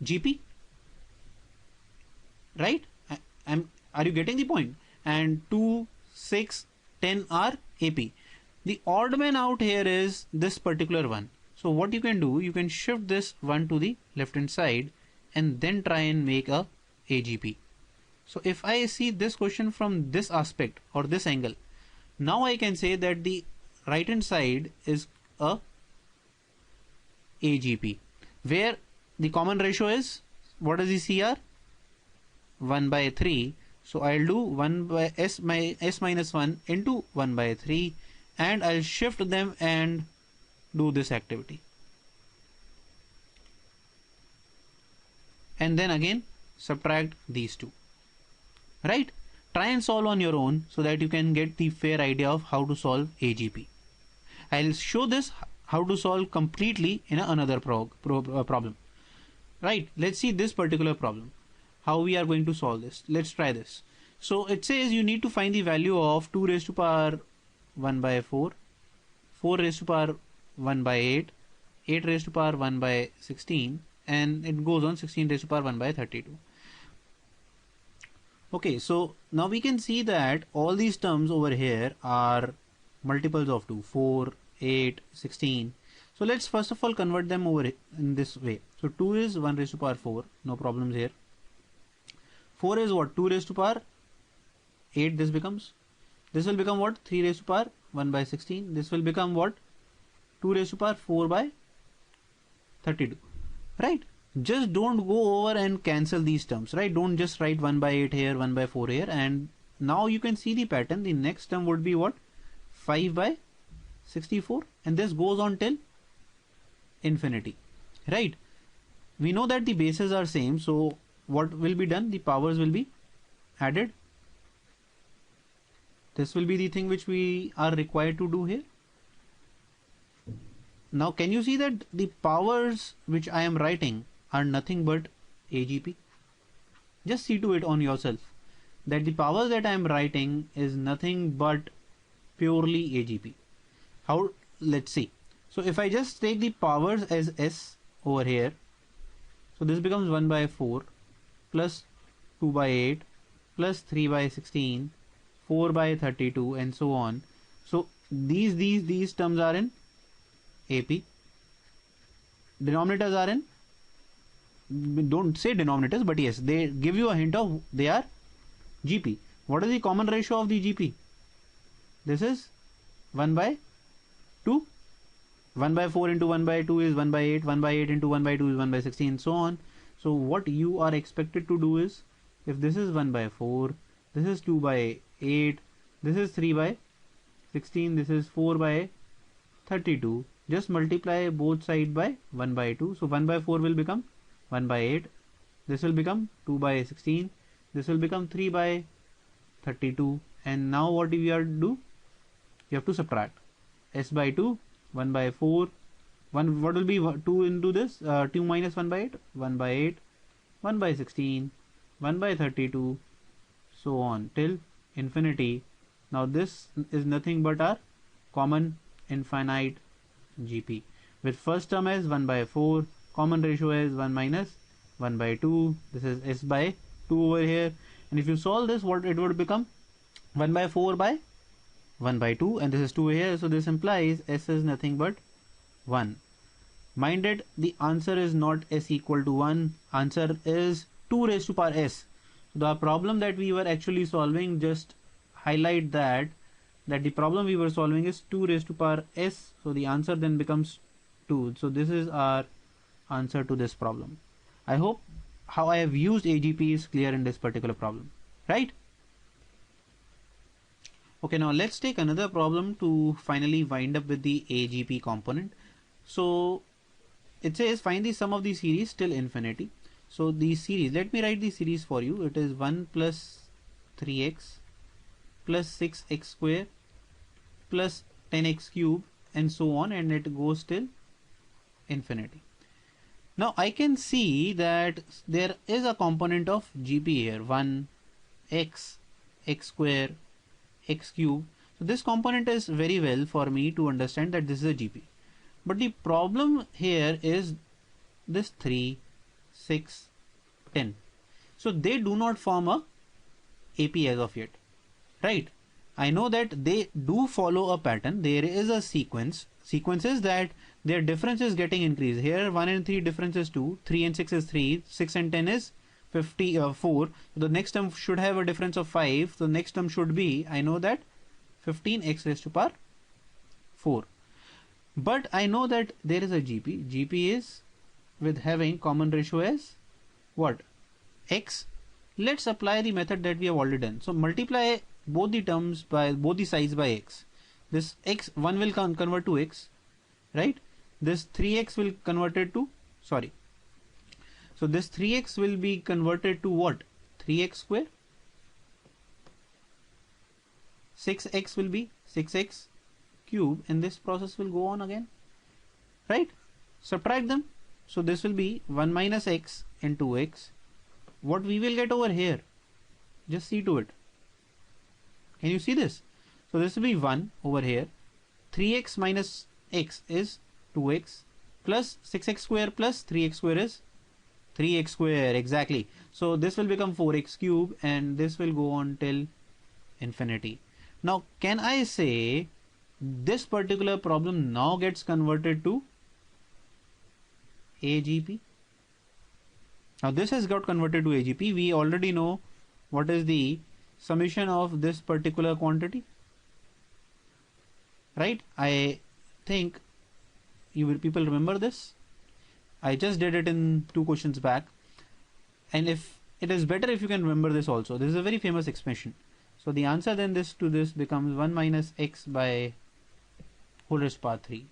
GP, right? Are you getting the point? And 2, 6, 10 are AP. The odd man out here is this particular one. So what you can do, you can shift this one to the left hand side and then try and make a AGP. So if I see this question from this aspect or this angle, now I can say that the right hand side is a AGP, where the common ratio is, what is the CR? 1 by 3. So I'll do 1 by S minus 1 into 1 by 3 and I'll shift them and do this activity. And then again subtract these two. Right? Try and solve on your own so that you can get the fair idea of how to solve AGP. I'll show this how to solve completely in another problem. Right? Let's see this particular problem. How we are going to solve this. Let's try this. So it says you need to find the value of 2 raised to power 1 by 4, 4 raised to power 1 by 8, 8 raised to power 1 by 16, and it goes on 16 raised to power 1 by 32. Okay, so now we can see that all these terms over here are multiples of 2, 4, 8, 16. So let's first of all convert them over in this way. So 2 is 1 raised to power 4, no problems here. 4 is what? 2 raised to power 8, this will become what? 3 raised to power 1 by 16. This will become what? 2 raised to power 4 by 32. Right? Just don't go over and cancel these terms, right? Don't just write 1 by 8 here, 1 by 4 here, and now you can see the pattern. The next term would be what? 5 by 64, and this goes on till infinity, right? We know that the bases are same, so what will be done? The powers will be added. This will be the thing which we are required to do here. Now can you see that the powers which I am writing are nothing but AGP? Just see to it on yourself that the powers that I am writing is nothing but purely AGP. How? Let's see. So if I just take the powers as S over here, so this becomes 1 by 4 plus 2 by 8 plus 3 by 16, 4 by 32, and so on. So these terms are in AP. Denominators are in, don't say denominators, but yes, they give you a hint of they are GP. What is the common ratio of the GP? This is 1 by 2. 1 by 4 into 1 by 2 is 1 by 8. 1 by 8 into 1 by 2 is 1 by 16, so on. So what you are expected to do is, if this is 1 by 4, this is 2 by 8, this is 3 by 16, this is 4 by 32, just multiply both sides by 1 by 2. So 1 by 4 will become 1 by 8, this will become 2 by 16, this will become 3 by 32, and now what we are to do? You have to subtract S by 2, 1 by 4, 1, what will be 2 into this? 2 minus 1 by 8, 1 by 8, 1 by 16, 1 by 32, so on till infinity. Now this is nothing but our common infinite GP, with first term as 1 by 4, common ratio is 1 minus 1 by 2, this is S by 2 over here, and if you solve this, what it would become? 1 by 4 by 1 by 2, and this is 2 here, so this implies S is nothing but 1. Minded, the answer is not S equal to 1, answer is 2 raised to power S. The problem that we were actually solving, just highlight that the problem we were solving is 2 raised to power S, so the answer then becomes 2. So this is our answer to this problem. I hope how I have used AGP is clear in this particular problem, right? Okay, now let's take another problem to finally wind up with the AGP component. So it says find the sum of the series till infinity. So the series, let me write the series for you. It is 1 plus 3x plus 6x square plus 10x cube and so on, and it goes till infinity. Now I can see that there is a component of GP here, 1 x x square, x cube. So this component is very well for me to understand that this is a GP. But the problem here is this 3, 6, 10. So they do not form a AP as of yet, right? I know that they do follow a pattern. There is a sequence. Sequence is that their difference is getting increased. Here 1 and 3 difference is 2, 3 and 6 is 3, 6 and 10 is 4. So the next term should have a difference of 5. So the next term should be, I know that 15x raised to power 4. But I know that there is a GP. GP is with having common ratio as what? X. Let's apply the method that we have already done. So multiply both the terms by both the sides by x. This x 1 will convert to x, right? This 3x will convert it to, sorry. So this 3x will be converted to what? 3x square. 6x will be 6x cube, and this process will go on again, right? Subtract them. So this will be 1 minus x into x. What we will get over here? Just see to it. Can you see this? So this will be 1 over here. 3x minus x is 2x plus 6x square plus 3x square is 3x square, exactly. So this will become 4x cube, and this will go on till infinity. Now can I say this particular problem now gets converted to AGP? Now this has got converted to AGP. We already know what is the summation of this particular quantity, right? I think people remember this. I just did it in 2 questions back, and if it is better if you can remember this also. This is a very famous expression. So the answer then to this becomes 1 minus x by whole raised to power 3,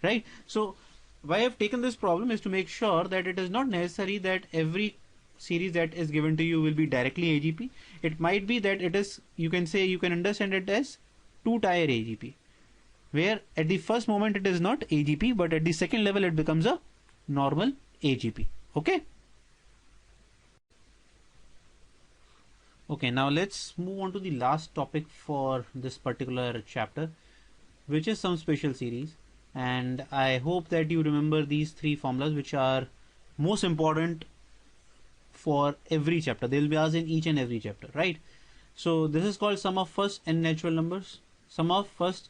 right? So why I have taken this problem is to make sure that it is not necessary that every series that is given to you will be directly AGP. It might be that it is, you can understand it as 2-tier AGP, where at the first moment it is not AGP, but at the second level it becomes a normal AGP. Okay. Okay, now let's move on to the last topic for this particular chapter, which is sum special series. And I hope that you remember these 3 formulas, which are most important for every chapter. They will be asked in each and every chapter, right? So this is called sum of first n natural numbers, sum of first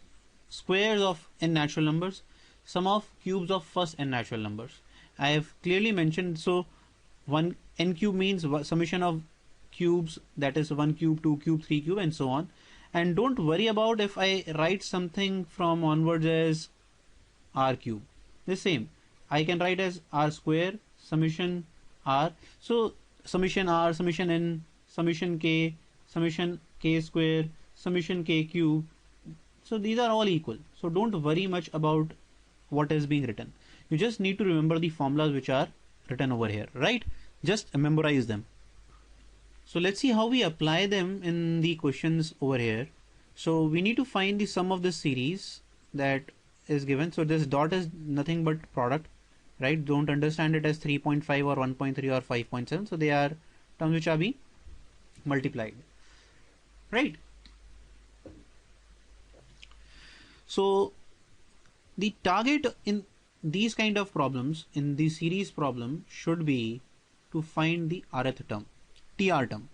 squares of n natural numbers, sum of cubes of first n natural numbers. I have clearly mentioned, so 1 n cube means summation of cubes, that is 1 cube, 2 cube, 3 cube, and so on. And don't worry about if I write something from onwards as r cube. The same, I can write as r square summation r. So summation r, summation n, summation k square, summation k cube. So these are all equal. So don't worry much about what is being written. You just need to remember the formulas which are written over here, right? Just memorize them. So let's see how we apply them in the questions over here. So we need to find the sum of this series that is given. So this dot is nothing but product, right? Don't understand it as 3.5 or 1.3 or 5.7. So they are terms which are being multiplied, right? So the target in these kind of problems, in the series problem, should be to find the rth term, TR term,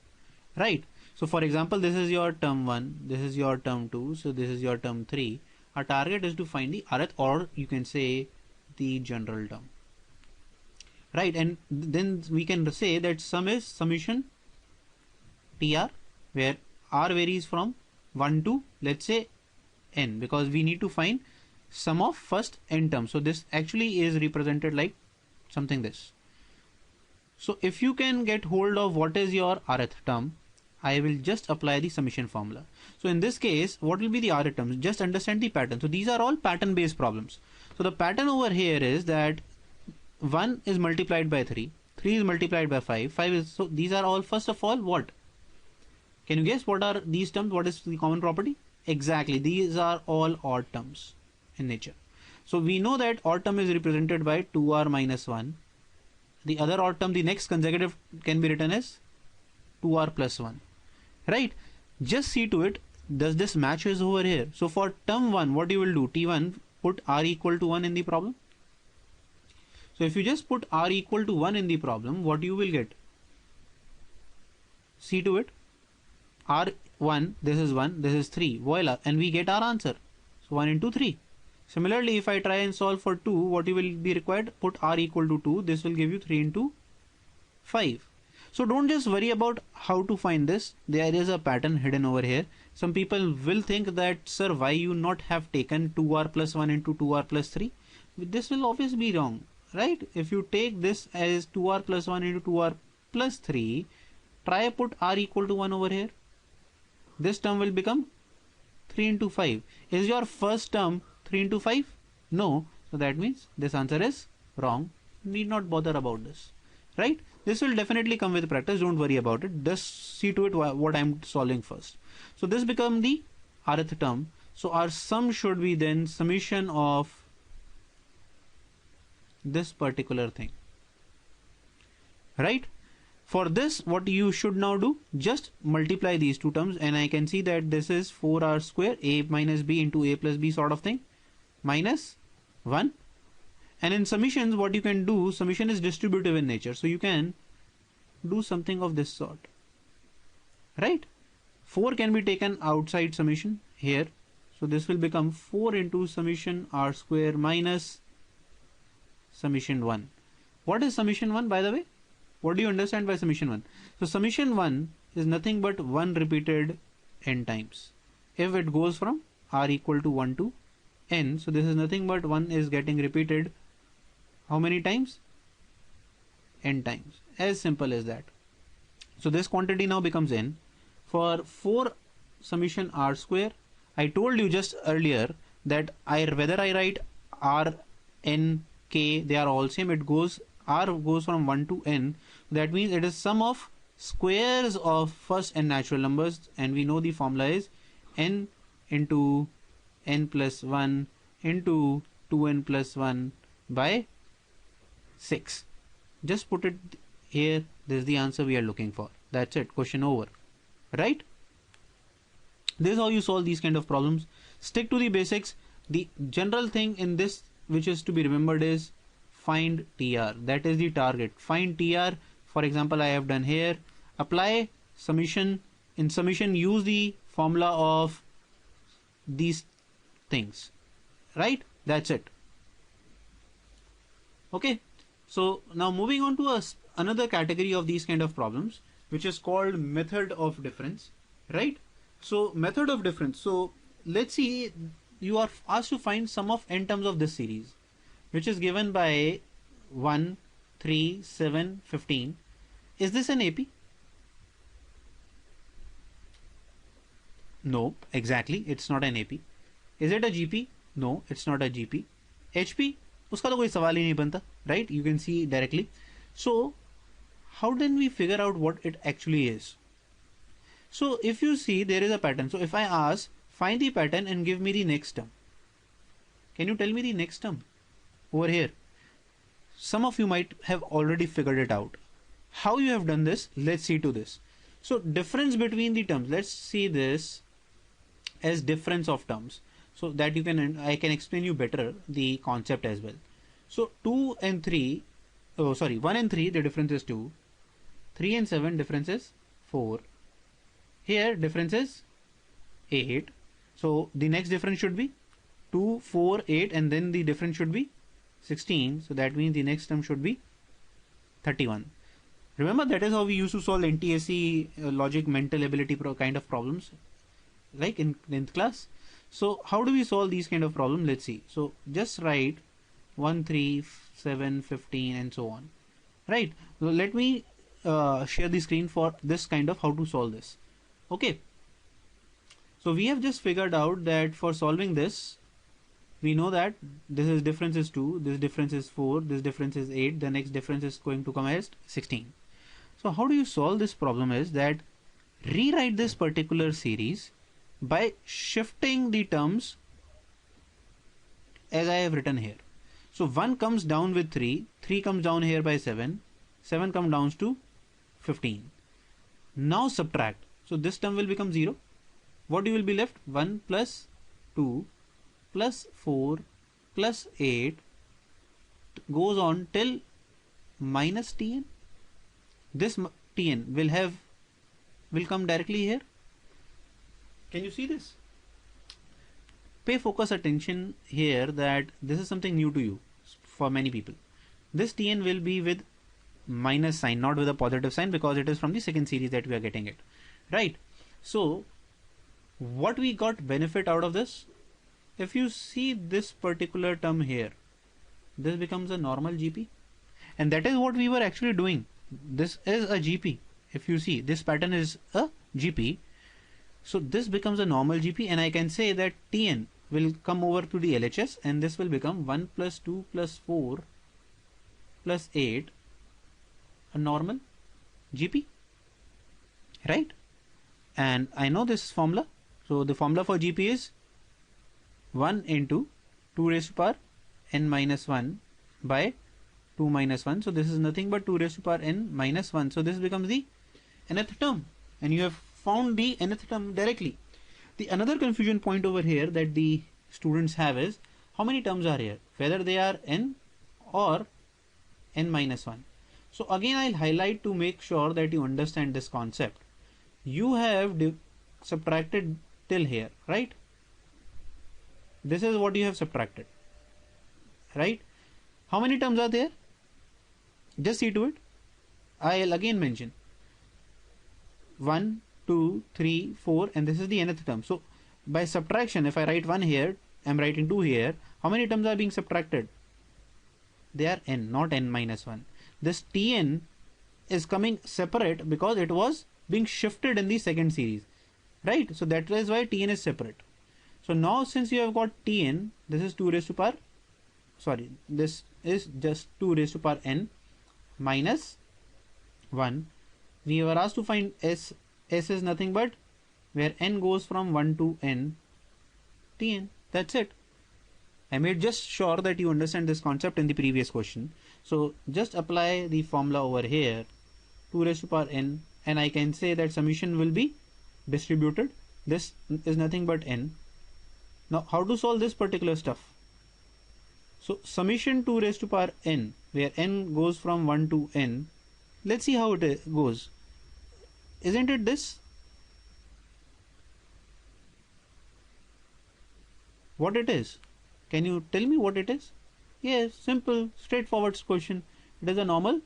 right? So for example, this is your term 1, this is your term 2, so this is your term 3. Our target is to find the rth, or you can say the general term, right? And then we can say that sum is summation TR, where R varies from 1 to, let's say, n, because we need to find sum of first n terms. So this actually is represented like something this. So if you can get hold of what is your rth term, I will just apply the summation formula. So in this case, what will be the rth terms? Just understand the pattern. So these are all pattern based problems. So the pattern over here is that 1 is multiplied by 3, 3 is multiplied by 5, 5 is, so these are all, first of all, what? Can you guess what are these terms? What is the common property? Exactly, these are all odd terms in nature. So we know that odd term is represented by 2r minus 1. The other odd term, the next consecutive, can be written as 2r plus 1, right? Just see to it, does this matches over here? So for term 1, what you will do, T1, put r equal to 1 in the problem. So if you just put r equal to 1 in the problem, what you will get? See to it, r1, this is 1, this is 3, voila, and we get our answer. So 1 into 3. Similarly, if I try and solve for 2, what you will be required? Put r equal to 2, this will give you 3 into 5. So don't just worry about how to find this. There is a pattern hidden over here. Some people will think that, sir, why you not have taken 2r plus 1 into 2r plus 3? This will obviously be wrong, right? If you take this as 2r plus 1 into 2r plus 3, try put r equal to 1 over here. This term will become 3 into 5. Is your first term 3 into 5? No. So that means this answer is wrong. Need not bother about this, right? This will definitely come with practice. Don't worry about it. Just see to it what I'm solving first. So this become the rth term. So our sum should be then summation of this particular thing, right? For this, what you should now do, just multiply these two terms, and I can see that this is 4r square, a minus b into a plus b sort of thing, minus 1. And in summations, what you can do, summation is distributive in nature, so you can do something of this sort, right? 4 can be taken outside summation here, so this will become 4 into summation r square minus summation 1. What is summation 1, by the way? What do you understand by summation 1? So summation 1 is nothing but 1 repeated n times. If it goes from r equal to 1 to n, so this is nothing but 1 is getting repeated how many times? N times. As simple as that. So this quantity now becomes n. For 4 summation r square, I told you just earlier that whether I write r, n, k, they are all same. It goes, r goes from 1 to n. That means it is sum of squares of first n natural numbers, and we know the formula is n into n plus 1 into 2n plus 1 by 6. Just put it here. This is the answer we are looking for. That's it. Question over. Right? This is how you solve these kind of problems. Stick to the basics. The general thing in this which is to be remembered is find TR. That is the target. Find TR. For example, I have done here. Apply summation. In summation, use the formula of these things. Right? That's it. Okay. So now moving on to another category of these kind of problems, which is called method of difference. Right? So method of difference. So let's see, you are asked to find sum of n terms of this series, which is given by 1, 3, 7, 15. Is this an AP? No, exactly. It's not an AP. Is it a GP? No, it's not a GP. HP? उसका तो कोई सवाल ही नहीं बनता, right? You can see directly. So how then we figure out what it actually is? So if you see, there is a pattern. So if I ask, find the pattern and give me the next term. Can you tell me the next term over here? Some of you might have already figured it out. How you have done this? Let's see to this. So difference between the terms. Let's see this as difference of terms, so that you can, I can explain you better the concept as well. So 2 and 3, oh sorry, 1 and 3, the difference is 2. 3 and 7, difference is 4. Here difference is 8. So the next difference should be 2, 4, 8, and then the difference should be 16. So that means the next term should be 31. Remember, that is how we used to solve NTSC logic mental ability kind of problems, like in 10th class. So how do we solve these kind of problems? Let's see. So just write 1, 3, 7, 15 and so on. Right. So let me share the screen for this kind of how to solve this. Okay. So we have just figured out that for solving this, we know that this is difference is 2, this difference is 4, this difference is 8, the next difference is going to come as 16. So how do you solve this problem is that rewrite this particular series by shifting the terms as I have written here. So 1 comes down with 3, 3 comes down here by 7, 7 comes down to 15. Now subtract. So this term will become 0, what you will be left? 1 plus 2 plus 4 plus 8 goes on till minus Tn. This Tn will come directly here. Can you see this? Pay focus attention here that this is something new to you for many people. This Tn will be with minus sign, not with a positive sign, because it is from the second series that we are getting it, right? So what we got benefit out of this, if you see this particular term here, this becomes a normal GP, and that is what we were actually doing. This is a GP. If you see, this pattern is a GP, so this becomes a normal GP, and I can say that Tn will come over to the LHS, and this will become 1 plus 2 plus 4 plus 8, a normal GP, right? And I know this formula. So the formula for GP is 1 into 2 raised to power n minus 1 by 2 minus 1. So this is nothing but 2 raised to power n minus 1. So this becomes the nth term, and you have found the nth term directly. The another confusion point over here that the students have is how many terms are here, whether they are n or n minus 1. So again, I'll highlight to make sure that you understand this concept. You have subtracted till here, right? This is what you have subtracted, right? How many terms are there? Just see to it. I'll again mention 1, 2, 3, 4, and this is the nth term. So by subtraction, if I write 1 here, I'm writing 2 here. How many terms are being subtracted? They are n, not n minus 1. This Tn is coming separate because it was being shifted in the second series, right? So that is why Tn is separate. So now since you have got Tn, this is 2 raised to power, sorry, this is just 2 raised to power n minus 1. We were asked to find s. S is nothing but where n goes from 1 to n, Tn. That's it. I made just sure that you understand this concept in the previous question. So just apply the formula over here, 2 raised to power n, and I can say that summation will be distributed. This is nothing but n. Now how to solve this particular stuff? So summation 2 raised to power n, where n goes from 1 to n. Let's see how it goes. Isn't it this? What it is? Can you tell me what it is? Yes, simple, straightforward question. It is a normal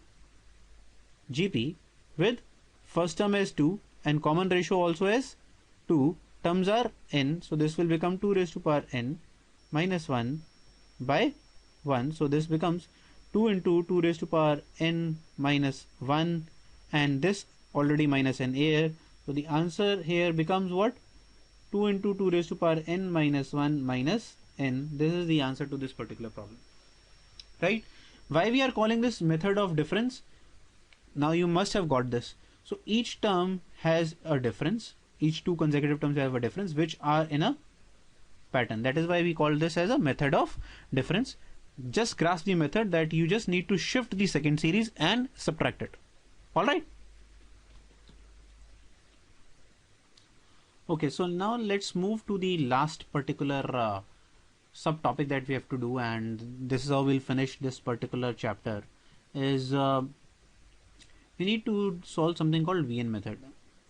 GP with first term as 2 and common ratio also as 2. Terms are n, so this will become 2 raised to power n minus 1 by 1. So this becomes 2 into 2 raised to power n minus 1, and this already minus n here. So the answer here becomes what? 2 into 2 raised to power n minus 1 minus n. This is the answer to this particular problem, right? Why we are calling this method of difference? Now you must have got this. So each term has a difference. Each two consecutive terms have a difference which are in a pattern. That is why we call this as a method of difference. Just grasp the method that you just need to shift the second series and subtract it. All right. Okay, so now let's move to the last particular subtopic that we have to do, and this is how we'll finish this particular chapter. Is we need to solve something called VN method.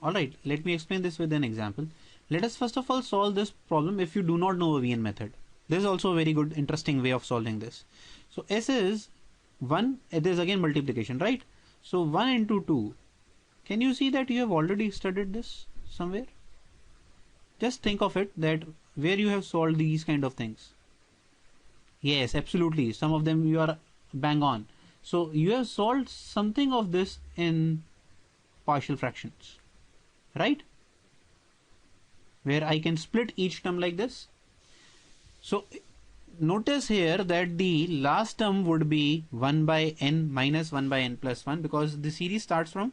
All right, let me explain this with an example. Let us first of all solve this problem if you do not know a VN method. This is also a very good, interesting way of solving this. So S is 1. It is again multiplication, right? So 1 into 2. Can you see that you have already studied this somewhere? Just think of it that where you have solved these kind of things. Yes, absolutely. Some of them you are bang on. So you have solved something of this in partial fractions, right? Where I can split each term like this. So notice here that the last term would be 1 by n minus 1 by n plus 1, because the series starts from,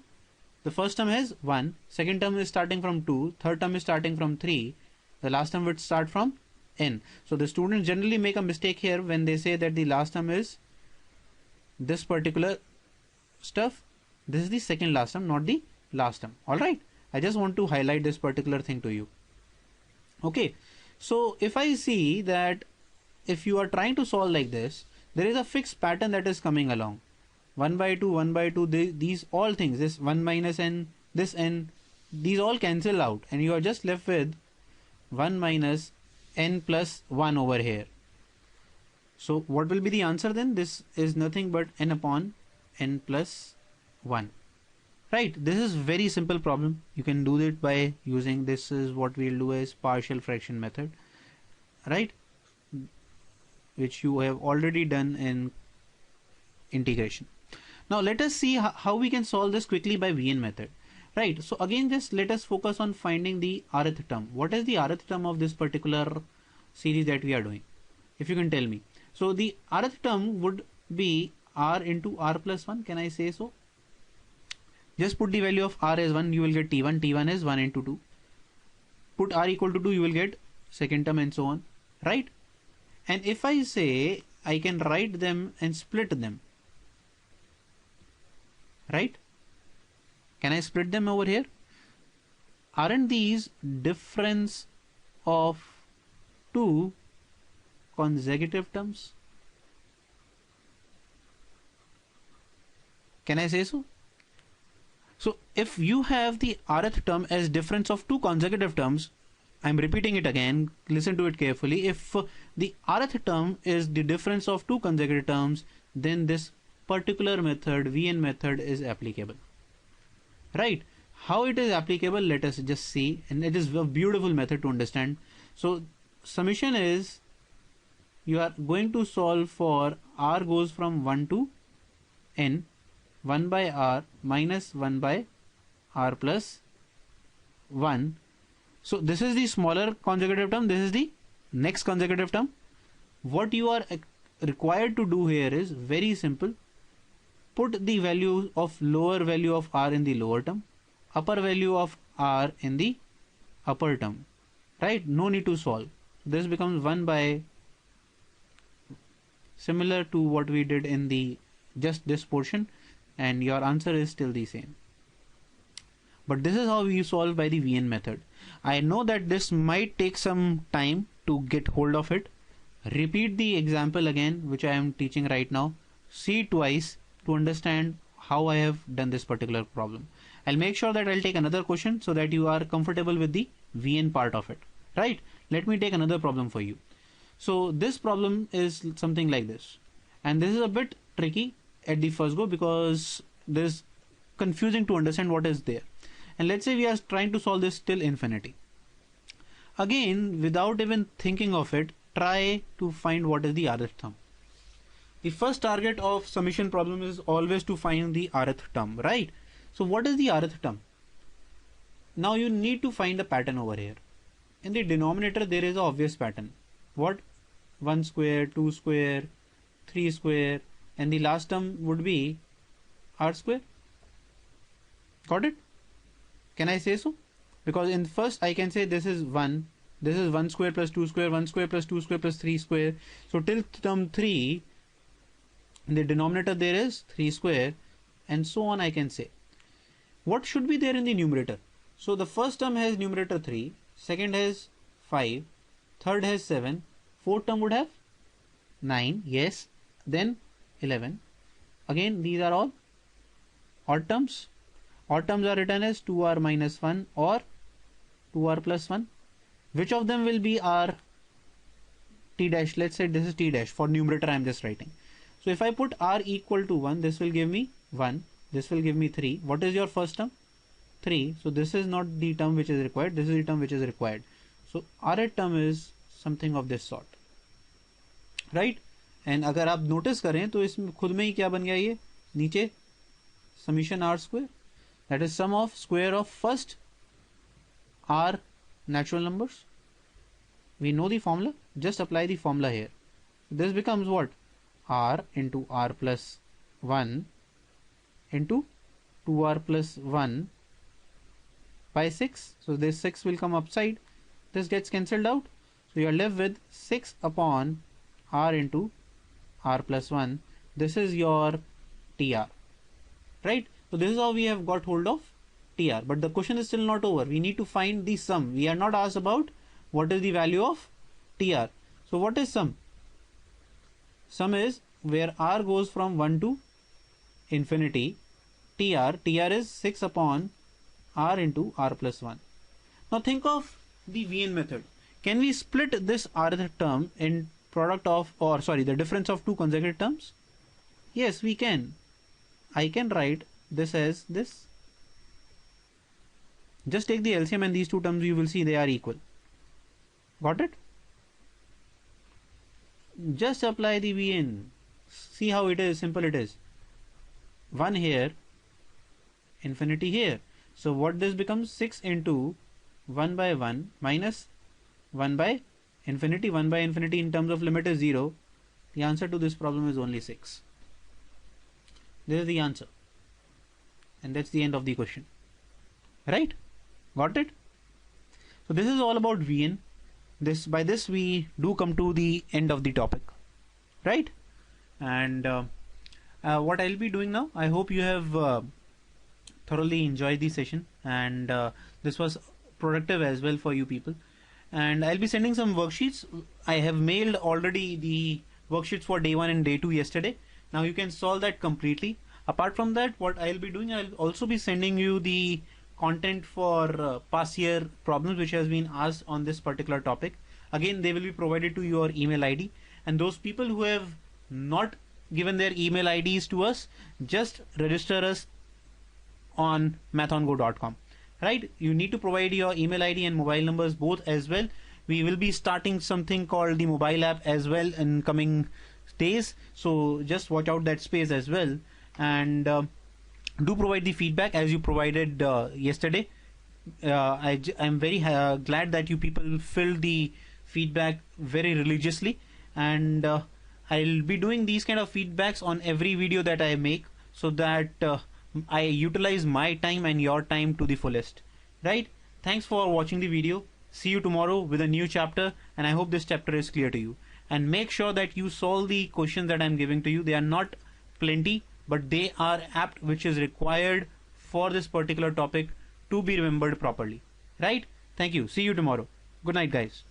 the first term has 1, second term is starting from 2, third term is starting from 3, the last term would start from n. So the students generally make a mistake here when they say that the last term is this particular stuff. This is the second last term, not the last term. All right. I just want to highlight this particular thing to you. Okay, so if I see that if you are trying to solve like this, there is a fixed pattern that is coming along. 1 by 2, 1 by 2, these all things, this 1 minus n, this n, these all cancel out, and you are just left with 1 minus n plus 1 over here. So what will be the answer then? This is nothing but n upon n plus 1. Right, this is very simple problem. You can do it by using, this is what we'll do as partial fraction method, right, which you have already done in integration. Now let us see how we can solve this quickly by Vn method. Right, so again just let us focus on finding the rth term. What is the rth term of this particular series that we are doing? If you can tell me. So the rth term would be r into r plus 1. Can I say so? Just put the value of r as 1, you will get t1. t1 is 1 into 2. Put r equal to 2, you will get second term and so on. Right? And if I say I can write them and split them. Right? Can I split them over here? Aren't these difference of two consecutive terms? Can I say so? So if you have the rth term as difference of two consecutive terms, I'm repeating it again, listen to it carefully. If the rth term is the difference of two consecutive terms, then this particular method, Vn method, is applicable. Right? How it is applicable, let us just see, and it is a beautiful method to understand. So summation is, you are going to solve for r goes from 1 to n, 1 by r minus 1 by r plus 1. So this is the smaller consecutive term, this is the next consecutive term. What you are required to do here is very simple. Put the value of lower value of r in the lower term, upper value of r in the upper term. Right? No need to solve. This becomes 1 by, similar to what we did in the just this portion, and your answer is still the same. But this is how we solve by the Vn method. I know that this might take some time to get hold of it. Repeat the example again, which I am teaching right now. See it twice to understand how I have done this particular problem. I'll make sure that I'll take another question so that you are comfortable with the Vn part of it. Right? Let me take another problem for you. So this problem is something like this. And this is a bit tricky at the first go because this is confusing to understand what is there. And let's say we are trying to solve this till infinity. Again, without even thinking of it, try to find what is the rth term. The first target of summation problem is always to find the rth term, right? So what is the rth term? Now you need to find a pattern over here. In the denominator there is an obvious pattern. What? 1 square, 2 square, 3 square, and the last term would be r square. Got it? Can I say so? Because in first I can say this is 1, this is 1 square plus 2 square, 1 square plus 2 square plus 3 square. So till term 3, in the denominator there is 3 square, and so on I can say. What should be there in the numerator? So the first term has numerator 3, second has 5, third has 7, fourth term would have 9, yes, then 11. Again, these are all odd terms. Odd terms are written as 2r minus 1 or 2r plus 1. Which of them will be r t dash? Let's say this is t dash. For numerator I am just writing. So if I put r equal to 1, this will give me 1. This will give me 3. What is your first term? 3. So this is not the term which is required. This is the term which is required. So rth term is something of this sort. Right? And अगर आप notice करें तो इसमें खुद में ही क्या बन गया ये नीचे summation r square, that is sum of square of first r natural numbers. We know the formula, just apply the formula here. This becomes what? R into r plus 1 into 2r plus 1 by 6. So this 6 will come upside, this gets cancelled out, so you are left with 6 upon r into r plus 1. This is your tr, right? So this is how we have got hold of tr, but the question is still not over. We need to find the sum. We are not asked about what is the value of TR. So what is sum? Sum is where R goes from 1 to infinity. TR is 6 upon R into R plus 1. Now think of the Vn method. Can we split this rth term in product of, or sorry, the difference of two consecutive terms? Yes, we can. I can write this as this. Just take the LCM and these two terms, you will see they are equal. Got it? Just apply the Vn. See how it is, simple it is. 1 here, infinity here. So what this becomes? 6 into 1 by 1 minus 1 by infinity. 1 by infinity in terms of limit is 0. The answer to this problem is only 6. This is the answer. And that's the end of the question. Right? Got it? So this is all about Vn. By this we do come to the end of the topic. Right? And what I'll be doing now, I hope you have thoroughly enjoyed the session, and this was productive as well for you people. And I'll be sending some worksheets. I have mailed already the worksheets for day 1 and day 2 yesterday. Now you can solve that completely. Apart from that, what I'll be doing, I'll also be sending you the content for past year problems which has been asked on this particular topic. Again, they will be provided to your email ID, and those people who have not given their email IDs to us, just register us on mathongo.com. Right? You need to provide your email ID and mobile numbers both as well. We will be starting something called the mobile app as well in coming days, so just watch out that space as well. And do provide the feedback as you provided yesterday. I'm very glad that you people filled the feedback very religiously, and I'll be doing these kind of feedbacks on every video that I make, so that I utilize my time and your time to the fullest. Right? Thanks for watching the video. See you tomorrow with a new chapter, and I hope this chapter is clear to you. And make sure that you solve the questions that I'm giving to you. They are not plenty, but they are apt, which is required for this particular topic to be remembered properly. Right? Thank you. See you tomorrow. Good night, guys.